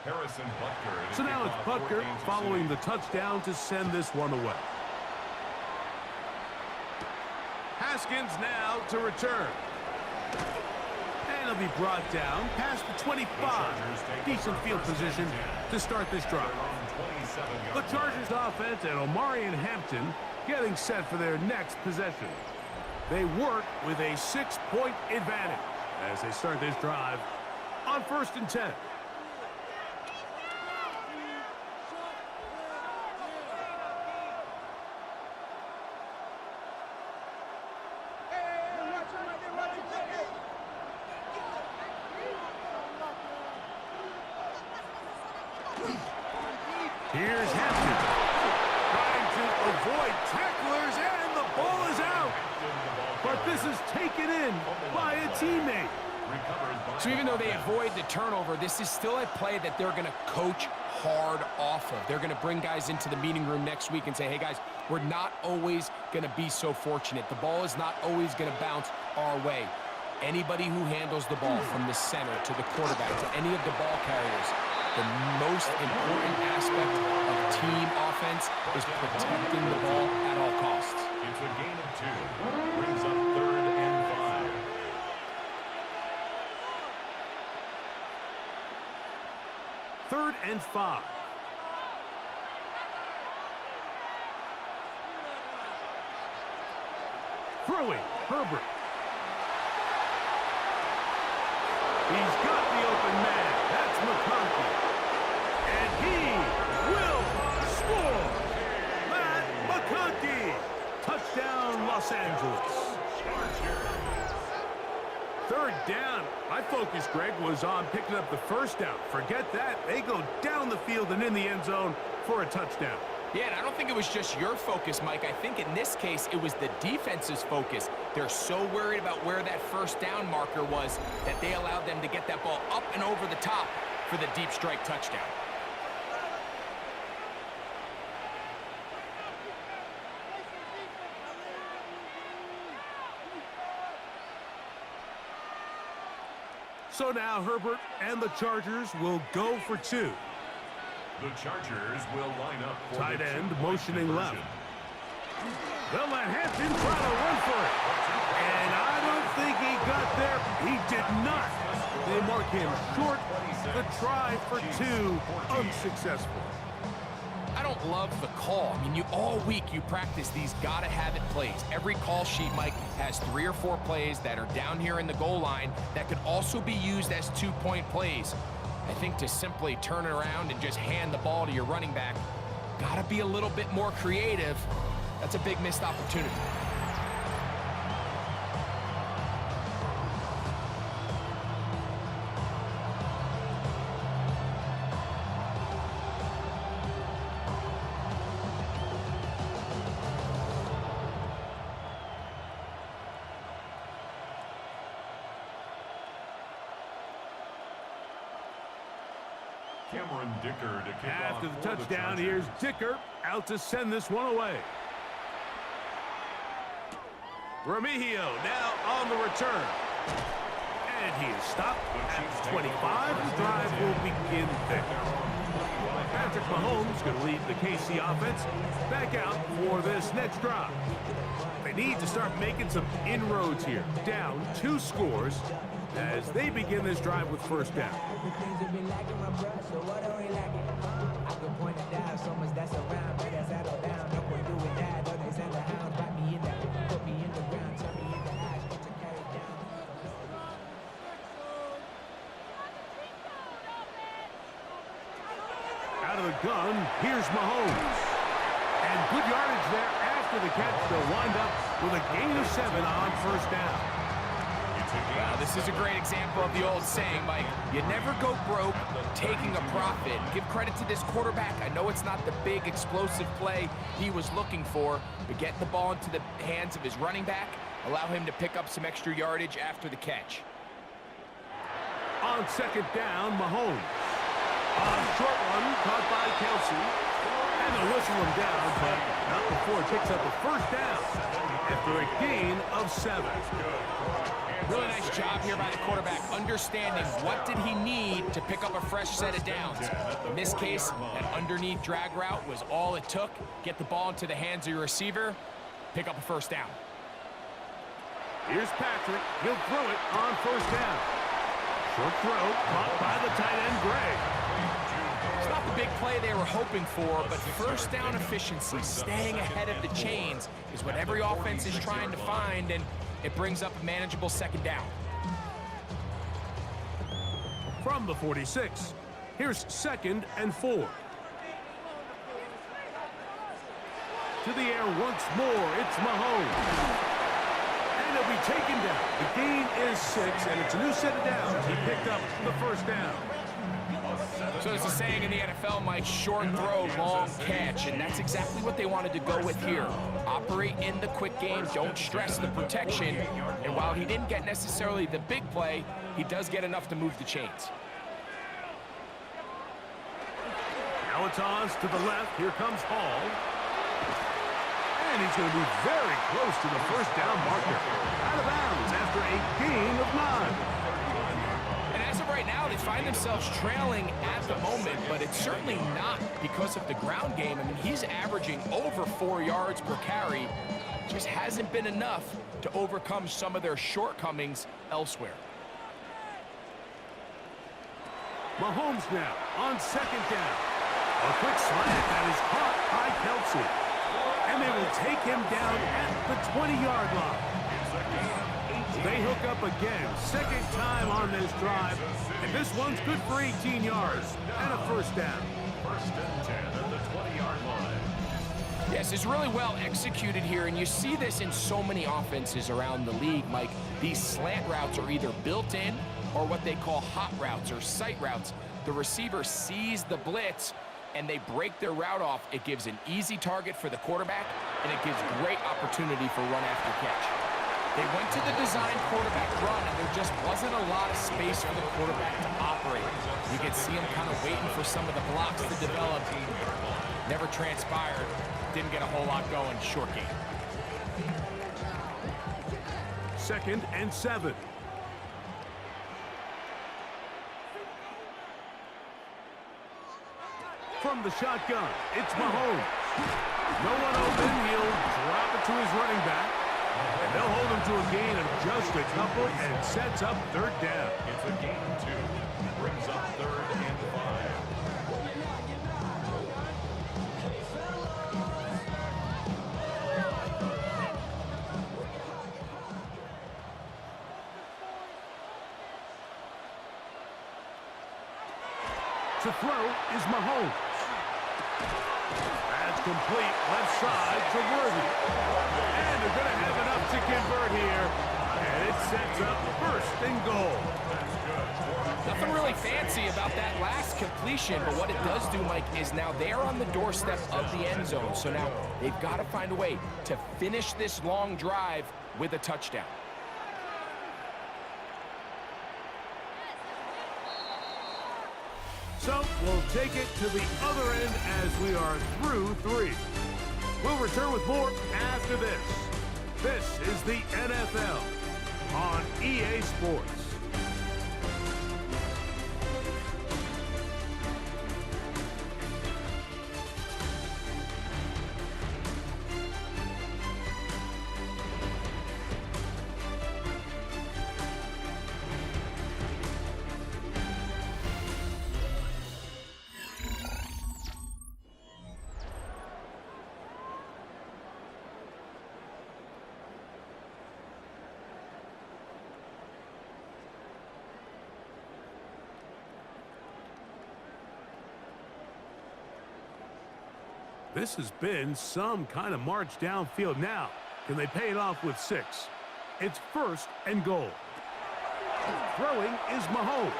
Harrison Butker. So now it's Butker following the touchdown to send this one away. Haskins now to return. And he'll be brought down past the 25. Decent field position to start this drive. The Chargers offense and Omarion Hampton getting set for their next possession. They work with a 6-point advantage as they start this drive on first and 10. Here's Hampton trying to avoid tacklers, and the ball is out. But this is taken in by a teammate. So even though they avoid the turnover, this is still a play that they're going to coach hard off of. They're going to bring guys into the meeting room next week and say, hey, guys, we're not always going to be so fortunate. The ball is not always going to bounce our way. Anybody who handles the ball from the center to the quarterback to any of the ball carriers, the most important aspect of team offense is protecting the ball at all costs. It's a gain of 2. Brings up 3rd and 5. Third and 5. Throwing, Herbert. He's got Third down. My focus, Greg, was on picking up the first down. Forget that. They go down the field and in the end zone for a touchdown. Yeah, and I don't think it was just your focus, Mike. I think in this case, it was the defense's focus. They're so worried about where that first down marker was that they allowed them to get that ball up and over the top for the deep strike touchdown. So now Herbert and the Chargers will go for two. The Chargers will line up for Tight the end two-point motioning left. conversion. They'll let Hampton try to run for it. And I don't think he got there. He did not. They mark him short. The try for two, unsuccessful. I don't love the call. I mean, all week you practice these gotta-have-it plays. Every call sheet, Mike, has 3 or 4 plays that are down here in the goal line that could also be used as two-point plays. I think to simply turn it around and just hand the ball to your running back, gotta be a little bit more creative. That's a big missed opportunity. Cameron Dicker to kick After off the for touchdown, the here's Chargers. Dicker out to send this one away. Remigio now on the return. And he is stopped at 25. The drive will begin there. Patrick Mahomes going to lead the KC offense back out for this next drive. They need to start making some inroads here. Down 2 scores as they begin this drive with first down. Out of the gun, here's Mahomes. And good yardage there after the catch. They'll wind up with a gain of 7 on first down. Well, this is a great example of the old saying, Mike. You never go broke taking a profit. Give credit to this quarterback. I know it's not the big explosive play he was looking for, but getting the ball into the hands of his running back, allow him to pick up some extra yardage after the catch. On second down, Mahomes. On short one, caught by Kelsey. And they'll whistle him down, but not before he picks up a first down after a gain of 7. Really nice job here by the quarterback, understanding what did he need to pick up a fresh set of downs. In this case, that underneath drag route was all it took. Get the ball into the hands of your receiver, pick up a first down. Here's Patrick. He'll throw it on first down. Short throw, caught by the tight end, Gray. It's not the big play they were hoping for, but first down efficiency, staying ahead of the chains, is what every offense is trying to find, and it brings up a manageable second down. From the 46, here's 2nd and 4. To the air once more, it's Mahomes. And he'll be taken down. The gain is 6, and it's a new set of downs. He picked up the first down. So there's a saying in the NFL, Mike, short throw, long catch, and that's exactly what they wanted to go with here. Operate in the quick game, don't stress the protection, and while he didn't get necessarily the big play, he does get enough to move the chains. Now it's Oz to the left. Here comes Hall. And he's going to be very close to the first down marker. Out of bounds after a gain of 9. And as of right now, they find themselves trailing at the moment, but it's certainly not because of the ground game. I mean, he's averaging over 4 yards per carry. Just hasn't been enough to overcome some of their shortcomings elsewhere. Mahomes now on second down. A quick slant that is caught by Kelsey. And they will take him down at the 20-yard line. They hook up again, second time on this drive, and this one's good for 18 yards and a first down. First and 10 at the 20-yard line. Yes, it's really well executed here, and you see this in so many offenses around the league, Mike. These slant routes are either built in or what they call hot routes or sight routes. The receiver sees the blitz and they break their route off. It gives an easy target for the quarterback, and it gives great opportunity for run after catch. They went to the design quarterback run, and there just wasn't a lot of space for the quarterback to operate. You could see him kind of waiting for some of the blocks to develop. Never transpired. Didn't get a whole lot going. Short game. 2nd and 7. From the shotgun, it's Mahomes. No one open. He'll drop it to his running back. And they'll hold him to a gain of just a couple and sets up 3rd down. It's a gain of 2. Brings up 3rd and 5. To throw is Mahomes. That's complete, left side to Worthy. And they're going to have enough to convert here. And it sets up 1st and goal. Nothing really fancy about that last completion, but what it does do, Mike, is now they're on the doorstep of the end zone. So now they've got to find a way to finish this long drive with a touchdown. So we'll take it to the other end as we are through 3. We'll return with more after this. This is the NFL on EA Sports. This has been some kind of march downfield. Now, can they pay it off with 6? It's 1st and goal. Throwing is Mahomes.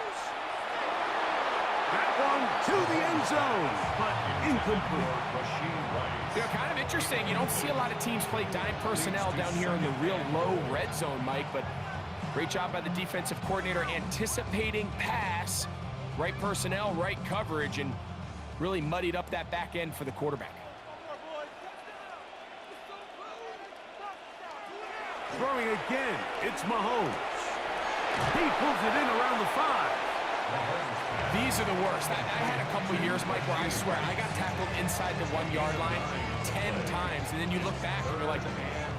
That one to the end zone, but incomplete. You know, kind of interesting. You don't see a lot of teams play dime personnel down here in the real low red zone, Mike, but great job by the defensive coordinator anticipating pass, right personnel, right coverage, and really muddied up that back end for the quarterback. Throwing again, it's Mahomes. He pulls it in around the 5. These are the worst. I had a couple years, Mike, where I swear I got tackled inside the 1-yard line 10 times, and then you look back and you're like,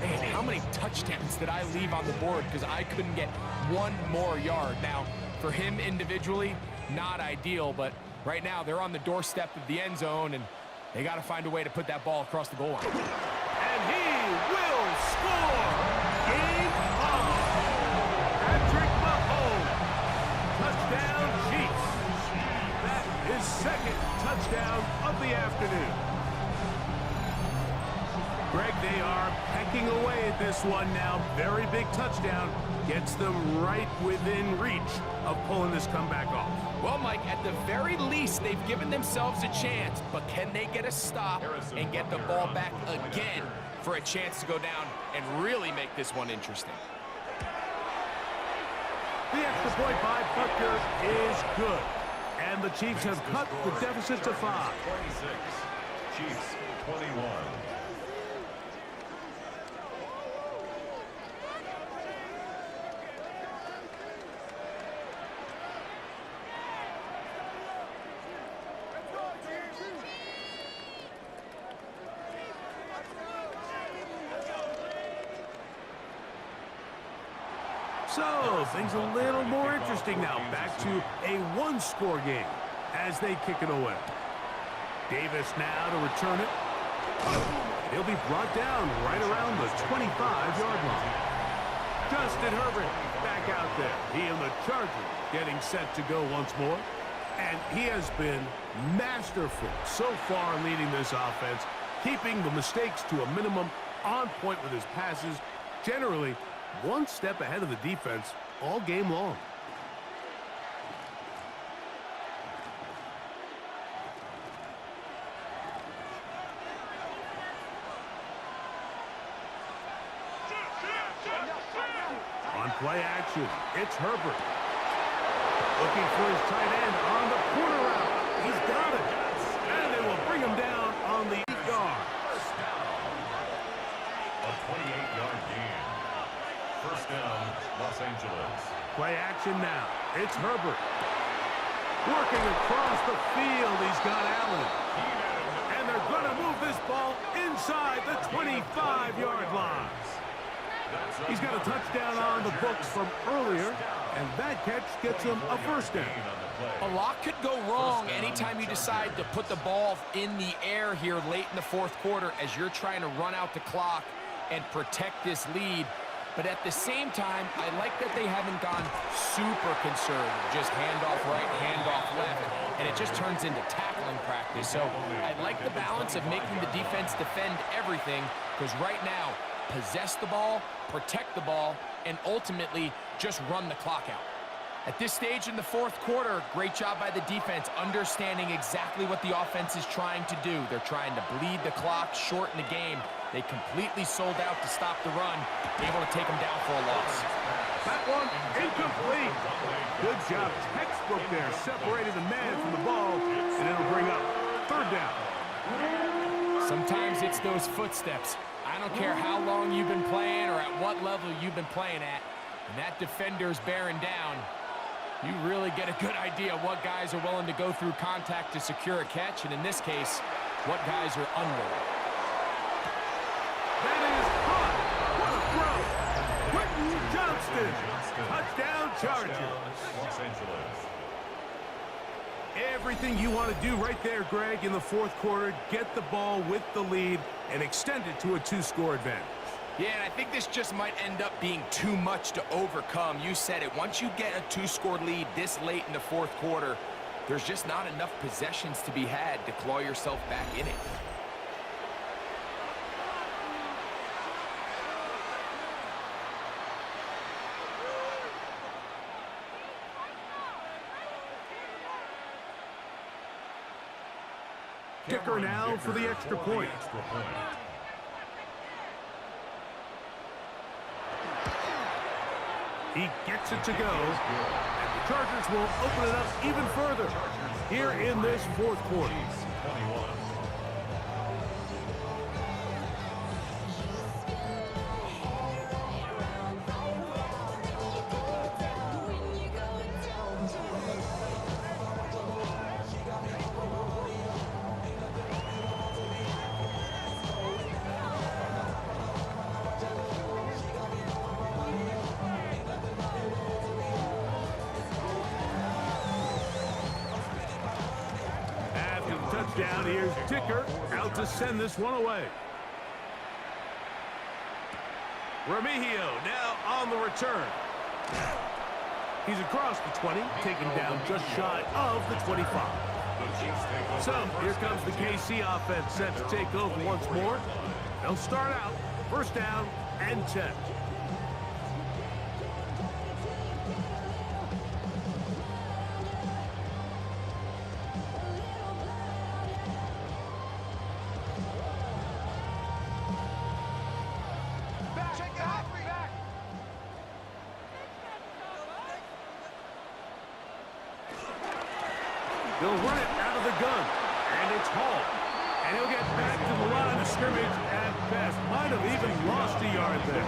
man, how many touchdowns did I leave on the board because I couldn't get one more yard? Now, for him individually, not ideal, but right now they're on the doorstep of the end zone, and they got to find a way to put that ball across the goal line. And he will score! Game on! Patrick Mahomes! Touchdown, Chiefs! That is 2nd touchdown of the afternoon. Greg, they are pecking away at this one now. Very big touchdown. Gets them right within reach of pulling this comeback off. Well, Mike, at the very least, they've given themselves a chance, but can they get a stop and get the ball back again for a chance to go down and really make this one interesting? The extra point by Butker is good. And the Chiefs have cut the deficit to 5. 26. Chiefs 21. So, things a little more interesting now. Back to a 1-score game as they kick it away. Davis now to return it. He'll be brought down right around the 25-yard line. Justin Herbert back out there. He and the Chargers getting set to go once more. And he has been masterful so far in leading this offense, keeping the mistakes to a minimum, on point with his passes. Generally, one step ahead of the defense all game long. On play action, it's Herbert. Looking for his tight end on the corner route. He's got it. And they will bring him down on the yard. A 28-yard gain. First down, Los Angeles. Play action now. It's Herbert. Working across the field, he's got Allen. And they're going to move this ball inside the 25-yard line. He's got a touchdown on the books from earlier, and that catch gets him a first down. A lot could go wrong anytime you decide to put the ball in the air here late in the fourth quarter as you're trying to run out the clock and protect this lead. But at the same time, I like that they haven't gone super conservative, just handoff right, handoff left, and it just turns into tackling practice. So I like the balance of making the defense defend everything, because right now, possess the ball, protect the ball, and ultimately just run the clock out. At this stage in the fourth quarter, great job by the defense, understanding exactly what the offense is trying to do. They're trying to bleed the clock, shorten the game. They completely sold out to stop the run, able to take them down for a loss. That one incomplete. Good job, textbook there, separated the man from the ball, and it'll bring up third down. Sometimes it's those footsteps. I don't care how long you've been playing or at what level you've been playing at, and that defender's bearing down. You really get a good idea what guys are willing to go through contact to secure a catch, and in this case, what guys are unwilling. That is hot. What a throw. Quentin Johnston. Touchdown Chargers. Los Angeles. Everything you want to do right there, Greg, in the fourth quarter, get the ball with the lead and extend it to a two-score advantage. Yeah, and I think this just might end up being too much to overcome. You said it. Once you get a two-score lead this late in the fourth quarter, there's just not enough possessions to be had to claw yourself back in it. Kicker now for the extra point. He gets it to go, and the Chargers will open it up even further here in this fourth quarter. 21. Touchdown, here's Dicker out to send this one away. Remigio now on the return. He's across the 20, taken down just shy of the 25. So here comes the KC offense set to take over once more. They'll start out first down and 10. They'll run it out of the gun, and it's Hall. And he'll get back to the line of scrimmage at best. Might have even lost a yard there.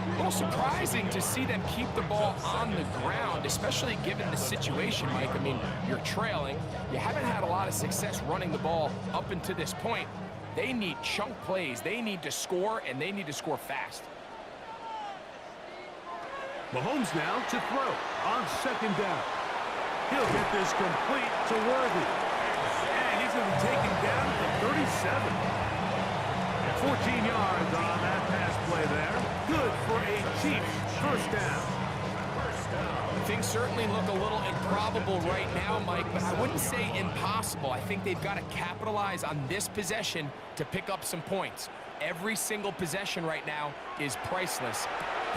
A little surprising to see them keep the ball on the ground, especially given the situation, Mike. I mean, you're trailing. You haven't had a lot of success running the ball up until this point. They need chunk plays. They need to score, and they need to score fast. Mahomes now to throw on second down. He'll get this complete to Worthy. And he's going to be taken down at 37. 14 yards on that pass play there. Good for a Chiefs first down. Things certainly look a little improbable right now, Mike, but I wouldn't say impossible. I think they've got to capitalize on this possession to pick up some points. Every single possession right now is priceless.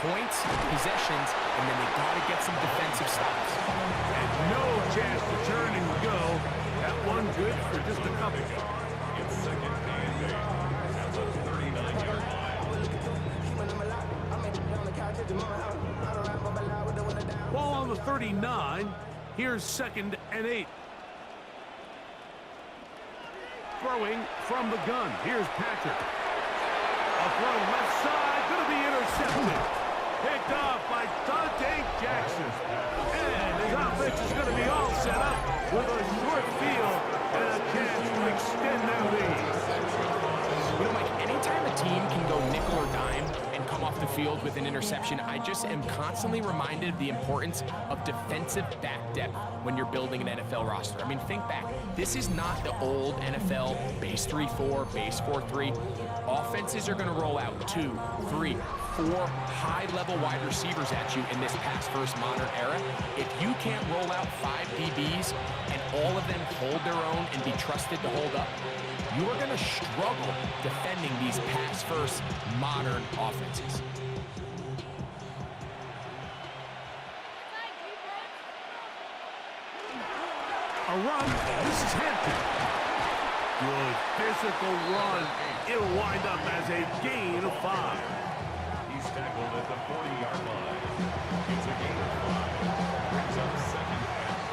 points, possessions, and then they got to get some defensive stops. And no chance to turn and go. That one good for just a couple. It's second and 8 at the 39-yard line. Ball on the 39. Here's second and 8. Throwing from the gun. Here's Patrick. A throw left side. Going to be intercepted. Picked off by Dante Jackson. And his offense is going to be all set up with a short field and a chance to extend their lead. You know, Mike, anytime a team can go nickel or dime and come off the field with an interception, I just am constantly reminded of the importance of defensive back depth when you're building an NFL roster. I mean, think back. This is not the old NFL base 3-4, base 4-3. Offenses are going to roll out 2, 3, 4 high-level wide receivers at you in this pass-first modern era. If you can't roll out 5 DBs and all of them hold their own and be trusted to hold up, you are going to struggle defending these pass-first modern offenses. A run. This is Hampton. Good physical run. It'll wind up as a gain of 5. He's tackled at the 40-yard line. It's a gain of 5. Brings up second and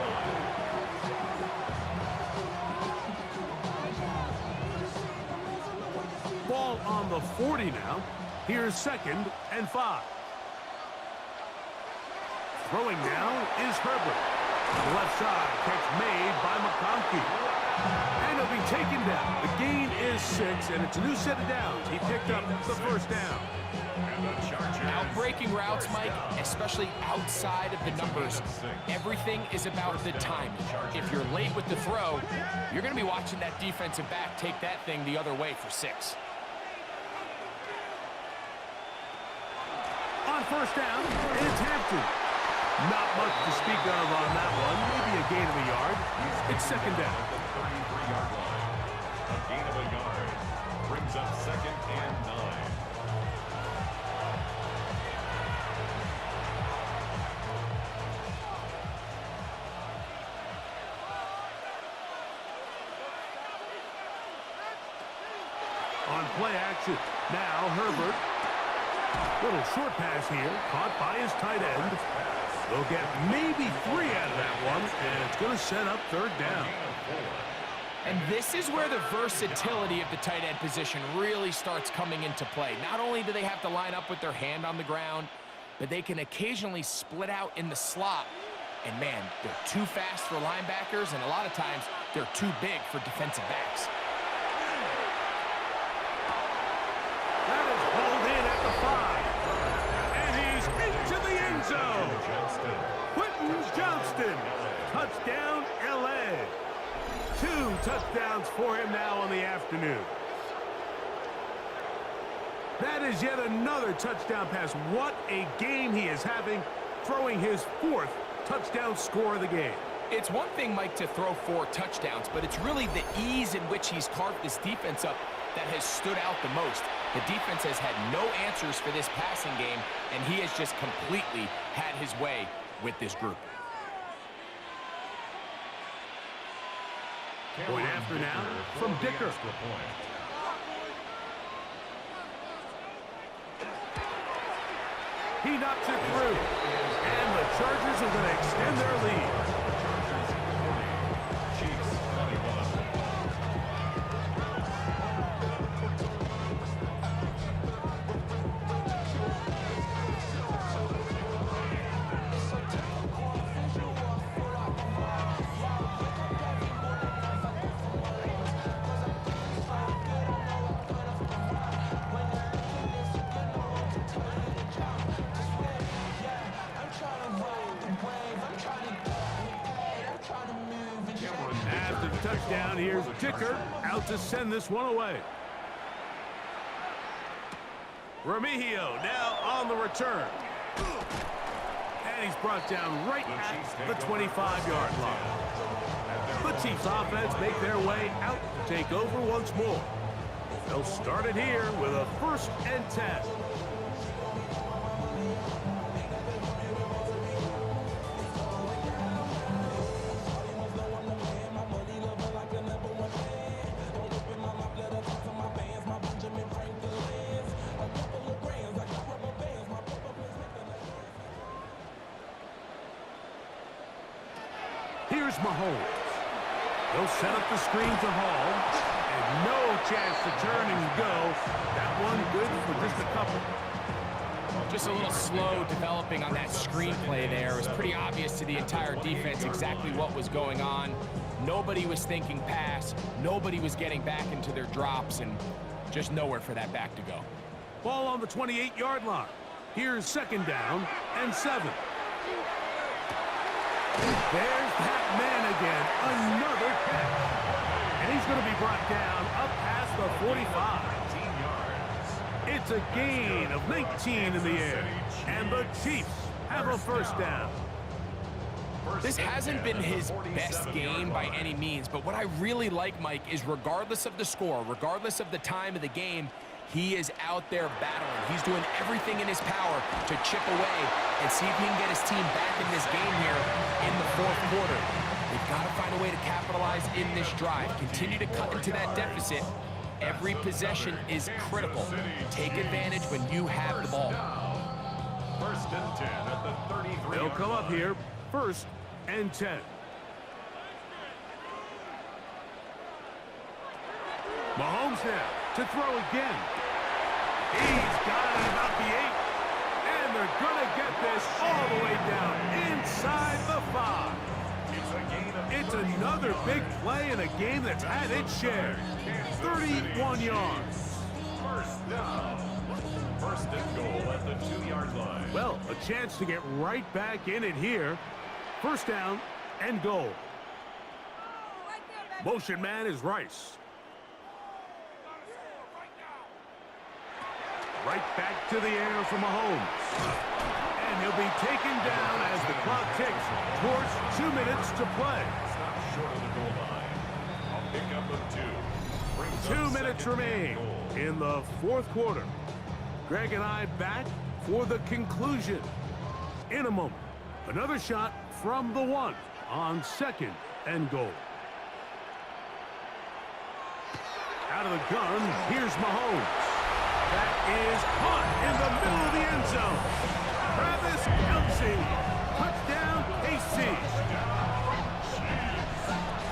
5. Ball on the 40 now. Here's second and 5. Throwing now is Herbert. Left side, catch made by McConkey. And he'll be taken down. The gain is 6, and it's a new set of downs. He picked up the first down. Out-breaking routes, Mike, especially outside of the numbers, everything is about the timing. If you're late with the throw, you're going to be watching that defensive back take that thing the other way for 6. On first down, it's Hampton. Not much to speak of on that one. Maybe a gain of a yard. It's second down. At the 33-yard line. A gain of a yard. Brings up second and 9. On play action. Now Herbert. Little short pass here. Caught by his tight end. They'll get maybe 3 out of that one, and it's going to set up third down. And this is where the versatility of the tight end position really starts coming into play. Not only do they have to line up with their hand on the ground, but they can occasionally split out in the slot. And man, they're too fast for linebackers, and a lot of times they're too big for defensive backs. That is pulled in at the 5. And he's into the end zone. Quentin Johnston. Touchdown, L.A. 2 touchdowns for him now on the afternoon. That is yet another touchdown pass. What a game he is having, throwing his 4th touchdown score of the game. It's one thing, Mike, to throw 4 touchdowns, but it's really the ease in which he's carved this defense up that has stood out the most. The defense has had no answers for this passing game, and he has just completely had his way with this group. Point after now from Dicker. He knocks it through, and the Chargers are going to extend their lead. Chiefs 21. After the touchdown, here's Dicker out to send this one away. Remigio now on the return. And he's brought down right at the 25-yard line. The Chiefs offense make their way out to take over once more. They'll start it here with a 1st and 10. Here's Mahomes. He'll set up the screen to Hall. And no chance to turn and go. That one good for just a couple. Just a little slow developing on that screenplay there. It was pretty obvious to the entire defense exactly what was going on. Nobody was thinking pass. Nobody was getting back into their drops, and just nowhere for that back to go. Ball on the 28-yard line. Here's 2nd down and 7. There's that man again. Another catch. And he's going to be brought down up past the 45. It's a gain of 19 in the air. And the Chiefs have a 1st down. This hasn't been his best game by any means, but what I really like, Mike, is regardless of the score, regardless of the time of the game, he is out there battling. He's doing everything in his power to chip away and see if he can get his team back in this game here in the 4th quarter. They've got to find a way to capitalize in this drive, continue to cut into that deficit. Every possession is critical. Take advantage when you have the ball. 1st and 10 at the 33. They'll come up here, 1st and 10. Mahomes now to throw again. He's got it about the 8. And they're going to get this all the way down inside the 5. It's another big play in a game that's had its share. 31 yards. 1st down. 1st and goal at the 2-yard line. Well, a chance to get right back in it here. 1st down and goal. Motion man is Rice. Right back to the air for Mahomes. And he'll be taken down as the clock ticks towards 2 minutes to play. Stop short of the goal line. A pickup of 2. 2 minutes remain in the 4th quarter. Greg and I back for the conclusion. In a moment, another shot from the 1 on 2nd and goal. Out of the gun, here's Mahomes. That is caught in the middle of the end zone. Travis Kelce. Touchdown, KC.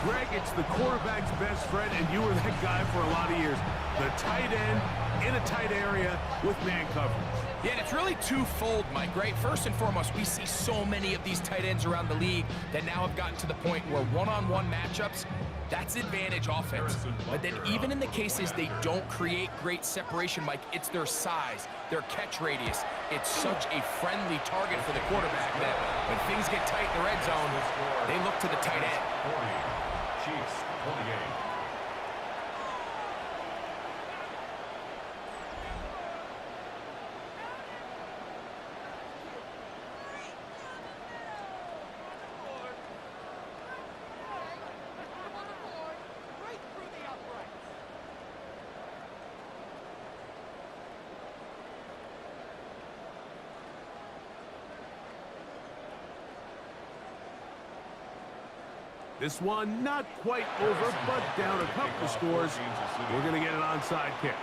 Greg, it's the quarterback's best friend, and you were that guy for a lot of years. The tight end in a tight area with man coverage. Yeah, and it's really twofold, Mike, right? First and foremost, we see so many of these tight ends around the league that now have gotten to the point where one-on-one matchups, that's advantage offense. But then even in the cases they don't create great separation, Mike, it's their size, their catch radius. It's such a friendly target for the quarterback that when things get tight in the red zone, they look to the tight end. 40. Chiefs 28. This one not quite over, but down a couple of scores. We're going to get an onside kick.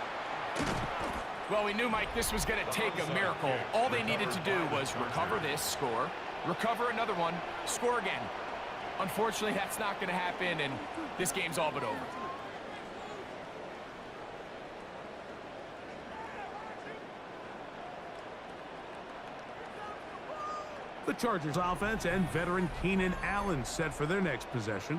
Well, we knew, Mike, this was going to take a miracle. All they needed to do was recover this, score, recover another one, score again. Unfortunately, that's not going to happen, and this game's all but over. The Chargers offense and veteran Keenan Allen set for their next possession.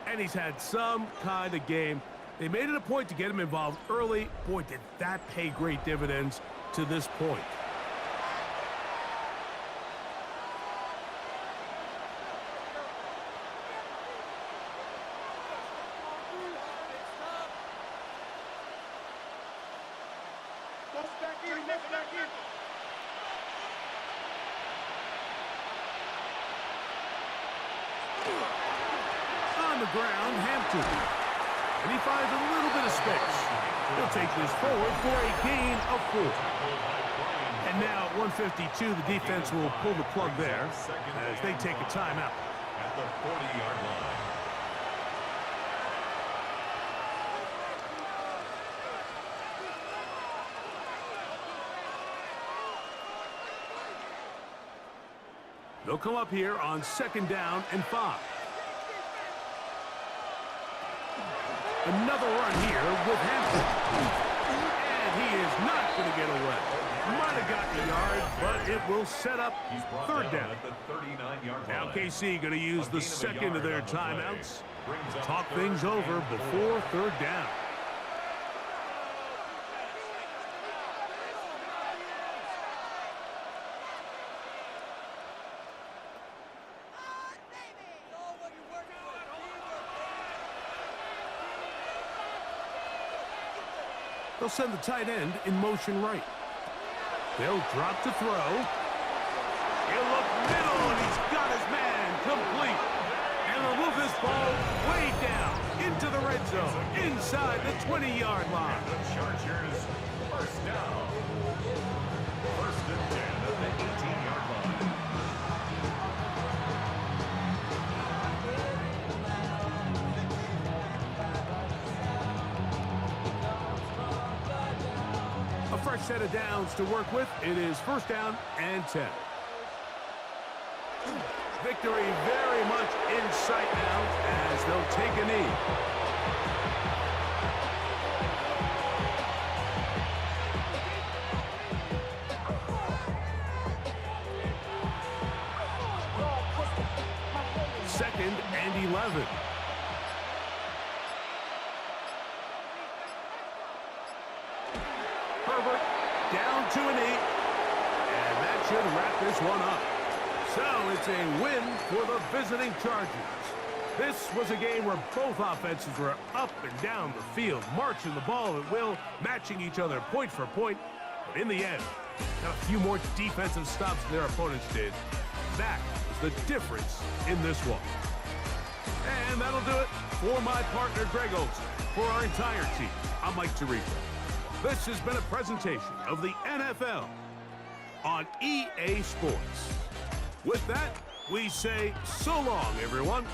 And he's had some kind of game. They made it a point to get him involved early. Boy, did that pay great dividends to this point. On the ground, Hampton. And he finds a little bit of space. He'll take this forward for a gain of 4. And now at 152, the defense will pull the plug there as they take a timeout. At the 40-yard line. They'll come up here on 2nd down and 5. Another run here with Hampton. And he is not going to get away. Might have gotten a yard, but it will set up He's brought third down. at the 39-yard Now line. KC going to use the second of their timeouts. Brings up Talk third things over and before third down. They'll send the tight end in motion right. They'll drop to throw. He'll look middle, and he's got his man complete. And they'll move this ball way down into the red zone, inside the 20-yard line. the Chargers first down. First and 10 at the 18-yard line. A fresh set of downs to work with. It is first down and 10. Victory very much in sight now as they'll take a knee. Second and 11. Herbert down to a knee. And that should wrap this one up. So it's a win for the visiting Chargers. This was a game where both offenses were up and down the field, marching the ball at will, matching each other point for point. But in the end, got a few more defensive stops than their opponents did. That was the difference in this one. And that'll do it for my partner, Greg Olson. For our entire team, I'm Mike Tirico. This has been a presentation of the NFL on EA Sports. With that, we say so long, everyone.